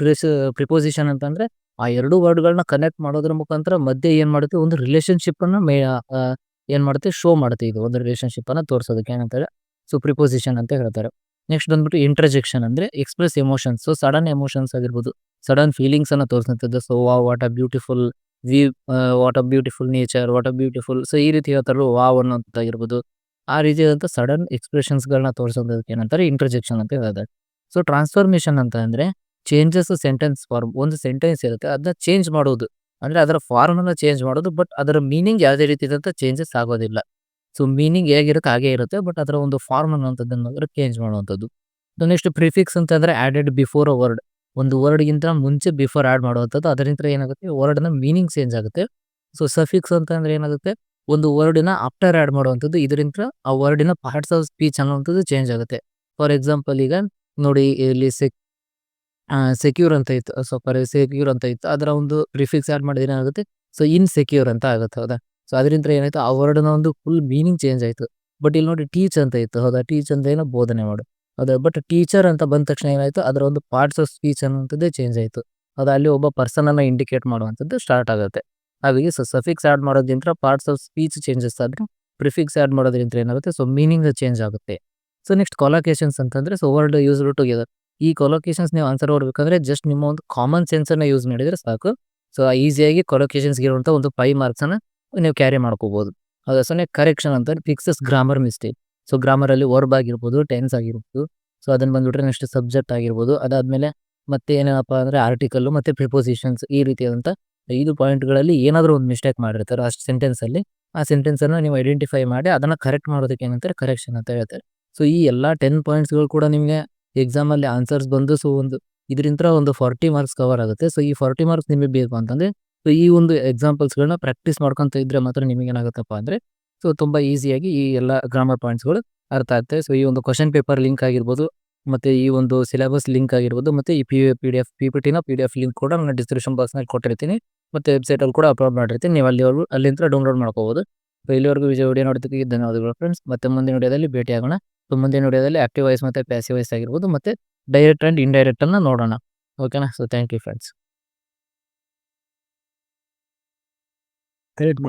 [SPEAKER 1] ಪ್ರಿಪೋಸಿಷನ್ ಅಂತಂದ್ರೆ ಆ ಎರಡು ವರ್ಡ್ಗಳನ್ನ ಕನೆಕ್ಟ್ ಮಾಡೋದ್ರ ಮುಖಾಂತರ ಮಧ್ಯೆ ಏನ್ ಮಾಡುತ್ತೆ? ಒಂದು ರಿಲೇಶನ್ಶಿಪ್ ಅನ್ನ ಏನ್ ಮಾಡುತ್ತೆ? ಶೋ ಮಾಡುತ್ತೆ. ಇದು ಒಂದು ರಿಲೇಶನ್ಶಿಪ್ ಅನ್ನ ತೋರಿಸೋದಕ್ಕೆ ಏನಂತಾರೆ? ಸೊ ಪ್ರಿಪೋಸಿಷನ್ ಅಂತ ಹೇಳ್ತಾರೆ. ನೆಕ್ಸ್ಟ್ ಬಂದ್ಬಿಟ್ಟು ಇಂಟರ್ಜೆಕ್ಷನ್ ಅಂದ್ರೆ express emotions. So sudden emotions ಆಗಿರ್ಬೋದು, ಸಡನ್ ಫೀಲಿಂಗ್ಸ್ ಅನ್ನ ತೋರಿಸುವಂಥದ್ದು. So wow what a beautiful view, what a beautiful nature, what a beautiful. So ಈ ರೀತಿ ಹೇಳ್ತಾರಲ್ಲ ವಾವ್ ಅನ್ನೋಂಥದ್ದಾಗಿರ್ಬೋದು. ಆ ರೀತಿಯಾದಂಥ ಸಡನ್ ಎಕ್ಸ್‌ಪ್ರೆಷನ್ಸ್‌ಗಳನ್ನ ತೋರಿಸೋದಕ್ಕೆ ಏನಂತಾರೆ? ಇಂಟರ್ಜೆಕ್ಷನ್ ಅಂತ ಹೇಳ್ತಾರೆ. ಸೊ ಟ್ರಾನ್ಸ್‌ಫಾರ್ಮೇಷನ್ ಅಂತ ಅಂದ್ರೆ ಚೇಂಜಸ್ ಸೆಂಟೆನ್ಸ್ ಫಾರ್ಮ್. ಒಂದು ಸೆಂಟೆನ್ಸ್ ಇರುತ್ತೆ ಅದನ್ನ ಚೇಂಜ್ ಮಾಡೋದು. ಅಂದ್ರೆ ಅದರ ಫಾರ್ಮ್ ಅನ್ನ ಚೇಂಜ್ ಮಾಡೋದು. ಬಟ್ ಅದರ ಮೀನಿಂಗ್ ಯಾವುದೇ ರೀತಿಯಾದಂಥ ಚೇಂಜಸ್ ಆಗೋದಿಲ್ಲ. ಸೊ ಮೀನಿಂಗ್ ಹೇಗಿರುತ್ತೆ ಹಾಗೆ ಇರುತ್ತೆ. ಬಟ್ ಅದರ ಒಂದು ಫಾರ್ಮ್ ಅನ್ನುವಂಥದ್ದನ್ನ ಮಾತ್ರ ಚೇಂಜ್ ಮಾಡುವಂಥದ್ದು. ಸೊ ನೆಕ್ಸ್ಟ್ ಪ್ರಿಫಿಕ್ಸ್ ಅಂತಂದ್ರೆ ಆಡೆಡ್ ಬಿಫೋರ್ ಅ ವರ್ಡ್. ಒಂದು ವರ್ಡ್‌ಗಿಂತ ಮುಂಚೆ ಬಿಫೋರ್ ಆಡ್ ಮಾಡುವಂಥದ್ದು. ಅದರಿಂದ ಏನಾಗುತ್ತೆ? ವರ್ಡ್‌ನ ಮೀನಿಂಗ್ ಚೇಂಜ್ ಆಗುತ್ತೆ. ಸೊ ಸಫಿಕ್ಸ್ ಅಂತ ಅಂದ್ರೆ ಏನಾಗುತ್ತೆ? ಒಂದು ವರ್ಡಿನ ಆಫ್ಟರ್ ಆಡ್ ಮಾಡುವಂಥದ್ದು. ಇದರಿಂದ ಆ ವರ್ಡಿನ ಪಾರ್ಟ್ಸ್ ಆಫ್ ಸ್ಪೀಚ್ ಅನ್ನುವಂಥದ್ದು ಚೇಂಜ್ ಆಗುತ್ತೆ. ಫಾರ್ ಎಕ್ಸಾಂಪಲ್ ಈಗ ನೋಡಿ ಇಲ್ಲಿ ಸೆಕ್ಯೂರ್ ಅಂತ ಇತ್ತು. ಸೊ ಸೆಕ್ಯೂರ್ ಅಂತ ಇತ್ತು. ಅದರ ಒಂದು ಪ್ರಿಫಿಕ್ಸ್ ಆಡ್ ಮಾಡಿದ್ರೆ ಏನಾಗುತ್ತೆ? ಸೊ ಇನ್‌ಸೆಕ್ಯೂರ್ ಅಂತ ಆಗುತ್ತೆ. ಹೌದಾ? ಸೊ ಅದರಿಂದ ಏನಾಯ್ತು? ಆ ವರ್ಡ್‌ನ ಒಂದು ಫುಲ್ ಮೀನಿಂಗ್ ಚೇಂಜ್ ಆಯ್ತು. ಬಟ್ ಇಲ್ಲಿ ನೋಡಿ ಟೀಚ್ ಅಂತ ಇತ್ತು. ಹೌದಾ? ಟೀಚ್ ಅಂದ್ರೆ ಏನು? ಬೋಧನೆ ಮಾಡು. ಹೌದಾ? ಬಟ್ ಟೀಚರ್ ಅಂತ ಬಂದ ತಕ್ಷಣ ಏನಾಯ್ತು? ಅದರ ಒಂದು ಪಾರ್ಟ್ಸ್ ಆಫ್ ಸ್ಪೀಚ್ ಅನ್ನುವಂಥದ್ದೇ ಚೇಂಜ್ ಆಯ್ತು. ಹೌದಾ? ಅಲ್ಲಿ ಒಬ್ಬ ಪರ್ಸನ್ ಅನ್ನ ಇಂಡಿಕೇಟ್ ಮಾಡುವಂಥದ್ದು ಸ್ಟಾರ್ಟ್ ಆಗುತ್ತೆ. ಹಾಗಾಗಿ ಸೊ ಸಫಿಕ್ಸ್ ಆಡ್ ಮಾಡೋದ್ರಿಂದ ಪಾರ್ಟ್ಸ್ ಆಫ್ ಸ್ಪೀಚ್ ಚೇಂಜಸ್ ಆದ್ರೆ ಪ್ರಿಫಿಕ್ಸ್ ಆಡ್ ಮಾಡೋದ್ರಿಂದ ಏನಾಗುತ್ತೆ? ಸೊ ಮೀನಿಂಗ್ ಚೇಂಜ್ ಆಗುತ್ತೆ. ಸೊ ನೆಕ್ಸ್ಟ್ ಕೊಲೊಕೇಶನ್ಸ್ ಅಂತಂದ್ರೆ ಸೊ ವರ್ಡ್ ಯೂಸ್ಡ್ ಟುಗೆದರ್. ಈ ಕೊಲೊಕೇಶನ್ಸ್ ನೀವು ಆನ್ಸರ್ ಮಾಡ್ಬೇಕಂದ್ರೆ ಜಸ್ಟ್ ನಿಮ್ಮ ಒಂದು ಕಾಮನ್ ಸೆನ್ಸ್ ಅನ್ನ ಯೂಸ್ ಮಾಡಿದ್ರೆ ಸಾಕು. ಸೊ ಈಸಿಯಾಗಿ ಕೊಲೊಕೇಶನ್ಸ್‌ಗೆ ಇರುವಂತ ಒಂದು 5 ಮಾರ್ಕ್ಸ್ ಅನ್ನ ನೀವು ಕ್ಯಾರಿ ಮಾಡ್ಕೋಬಹುದು. ಹೌದಾ? ಸೊ ನೆಕ್ಸ್ಟ್ ಕರೆಕ್ಷನ್ ಅಂತ fixes grammar mistake. So grammar ಅಲ್ಲಿ ವರ್ಬ್ ಆಗಿರ್ಬೋದು, ಟೆನ್ಸ್ ಆಗಿರ್ಬೋದು. ಸೊ ಅದನ್ನ ಬಂದ್ಬಿಟ್ರೆ ನೆಕ್ಸ್ಟ್ ಸಬ್ಜೆಕ್ಟ್ ಆಗಿರ್ಬೋದು. ಅದಾದ್ಮೇಲೆ ಮತ್ತೆ ಏನೇನಪ್ಪ ಅಂದ್ರೆ ಆರ್ಟಿಕಲ್ ಮತ್ತೆ ಪ್ರಿಪೋಸಿಷನ್ಸ್ ಈ ರೀತಿಯಾದಂತ 5 ಪಾಯಿಂಟ್‌ಗಳಲ್ಲಿ ಏನಾದರೂ ಒಂದು ಮಿಸ್ಟೇಕ್ ಮಾಡಿರ್ತಾರೆ ಆ ಸೆಂಟೆನ್ಸ್ ಅಲ್ಲಿ. ಆ ಸೆಂಟೆನ್ಸ್ ಅನ್ನ ನೀವು ಐಡೆಂಟಿಫೈ ಮಾಡಿ ಅದನ್ನ ಕರೆಕ್ಟ್ ಮಾಡೋದಕ್ಕೆ ಏನಂತಾರೆ? ಕರೆಕ್ಷನ್ ಅಂತ ಹೇಳ್ತಾರೆ. ಸೊ ಈ ಎಲ್ಲಾ 10 ಪಾಯಿಂಟ್ಸ್‌ಗಳು ಕೂಡ ನಿಮಗೆ ಎಕ್ಸಾಮ್ ಅಲ್ಲಿ ಆನ್ಸರ್ಸ್ ಬಂದು ಸೊ ಒಂದು ಇದರಿಂದ ಒಂದು 40 ಮಾರ್ಕ್ಸ್ ಕವರ್ ಆಗುತ್ತೆ. ಸೊ ಈ 40 ಮಾರ್ಕ್ಸ್ ನಿಮಗೆ ಬೇಕು ಅಂತಂದ್ರೆ ಸೊ ಈ ಒಂದು ಎಕ್ಸಾಂಪಲ್ಸ್‌ಗಳನ್ನ ಪ್ರಾಕ್ಟೀಸ್ ಮಾಡ್ಕೊಂತ ಇದ್ರೆ ಮಾತ್ರ ನಿಮಗೆ ಏನಾಗುತ್ತಪ್ಪ ಅಂದ್ರೆ ಸೊ ತುಂಬಾ ಈಸಿಯಾಗಿ ಈ ಎಲ್ಲಾ ಗ್ರಾಮರ್ ಪಾಯಿಂಟ್ಸ್‌ಗಳು ಅರ್ಥ ಆಗುತ್ತೆ. ಸೊ ಈ ಒಂದು ಕ್ವೆಶ್ಚನ್ ಪೇಪರ್ ಲಿಂಕ್ ಆಗಿರ್ಬೋದು, ಮತ್ತೆ ಈ ಒಂದು ಸಿಲೆಬಸ್ ಲಿಂಕ್ ಆಗಿರ್ಬೋದು, ಮತ್ತೆ ಈ ಪಿಡಿಎಫ್ ಪಿಪಿಟಿನ ಲಿಂಕ್ ಕೂಡ ನಾನು ಡಿಸ್ಕ್ರಿಪ್ಷನ್ ಬಾಕ್ಸ್‌ನಲ್ಲಿ ಕೊಟ್ಟಿರ್ತೀನಿ. ಮತ್ತೆ ವೆಬ್‌ಸೈಟ್ ಅಲ್ಲಿ ಕೂಡ ಅಪ್ಲೋಡ್ ಮಾಡಿರ್ತೀನಿ. ನೀವು ಅಲ್ಲಿಂದ ಡೌನ್ಲೋಡ್ ಮಾಡ್ಕೋಬಹುದು. ಸೊ ಇಲ್ಲಿವರೆಗೂ ವಿಡಿಯೋ ನೋಡಿದ್ದಕ್ಕೆ ಧನ್ಯವಾದಗಳು ಫ್ರೆಂಡ್ಸ್. ಮತ್ತೆ ಮುಂದಿನ ವಿಡಿಯೋದಲ್ಲಿ ಭೇಟಿಯಾಗೋಣ. ಸೊ ಮುಂದಿನ ವಿಡಿಯೋದಲ್ಲಿ ಆಕ್ಟಿವ್ ವಾಯ್ಸ್ ಮತ್ತೆ ಪ್ಯಾಸಿವ್ ವಾಯ್ಸ್ ಆಗಿರ್ಬೋದು, ಮತ್ತೆ ಡೈರೆಕ್ಟ್ ಅಂಡ್ ಇಂಡೈರೆಕ್ಟ್ ಅನ್ನ ನೋಡೋಣ. ಓಕೆನಾ? So thank you friends.
[SPEAKER 2] Correct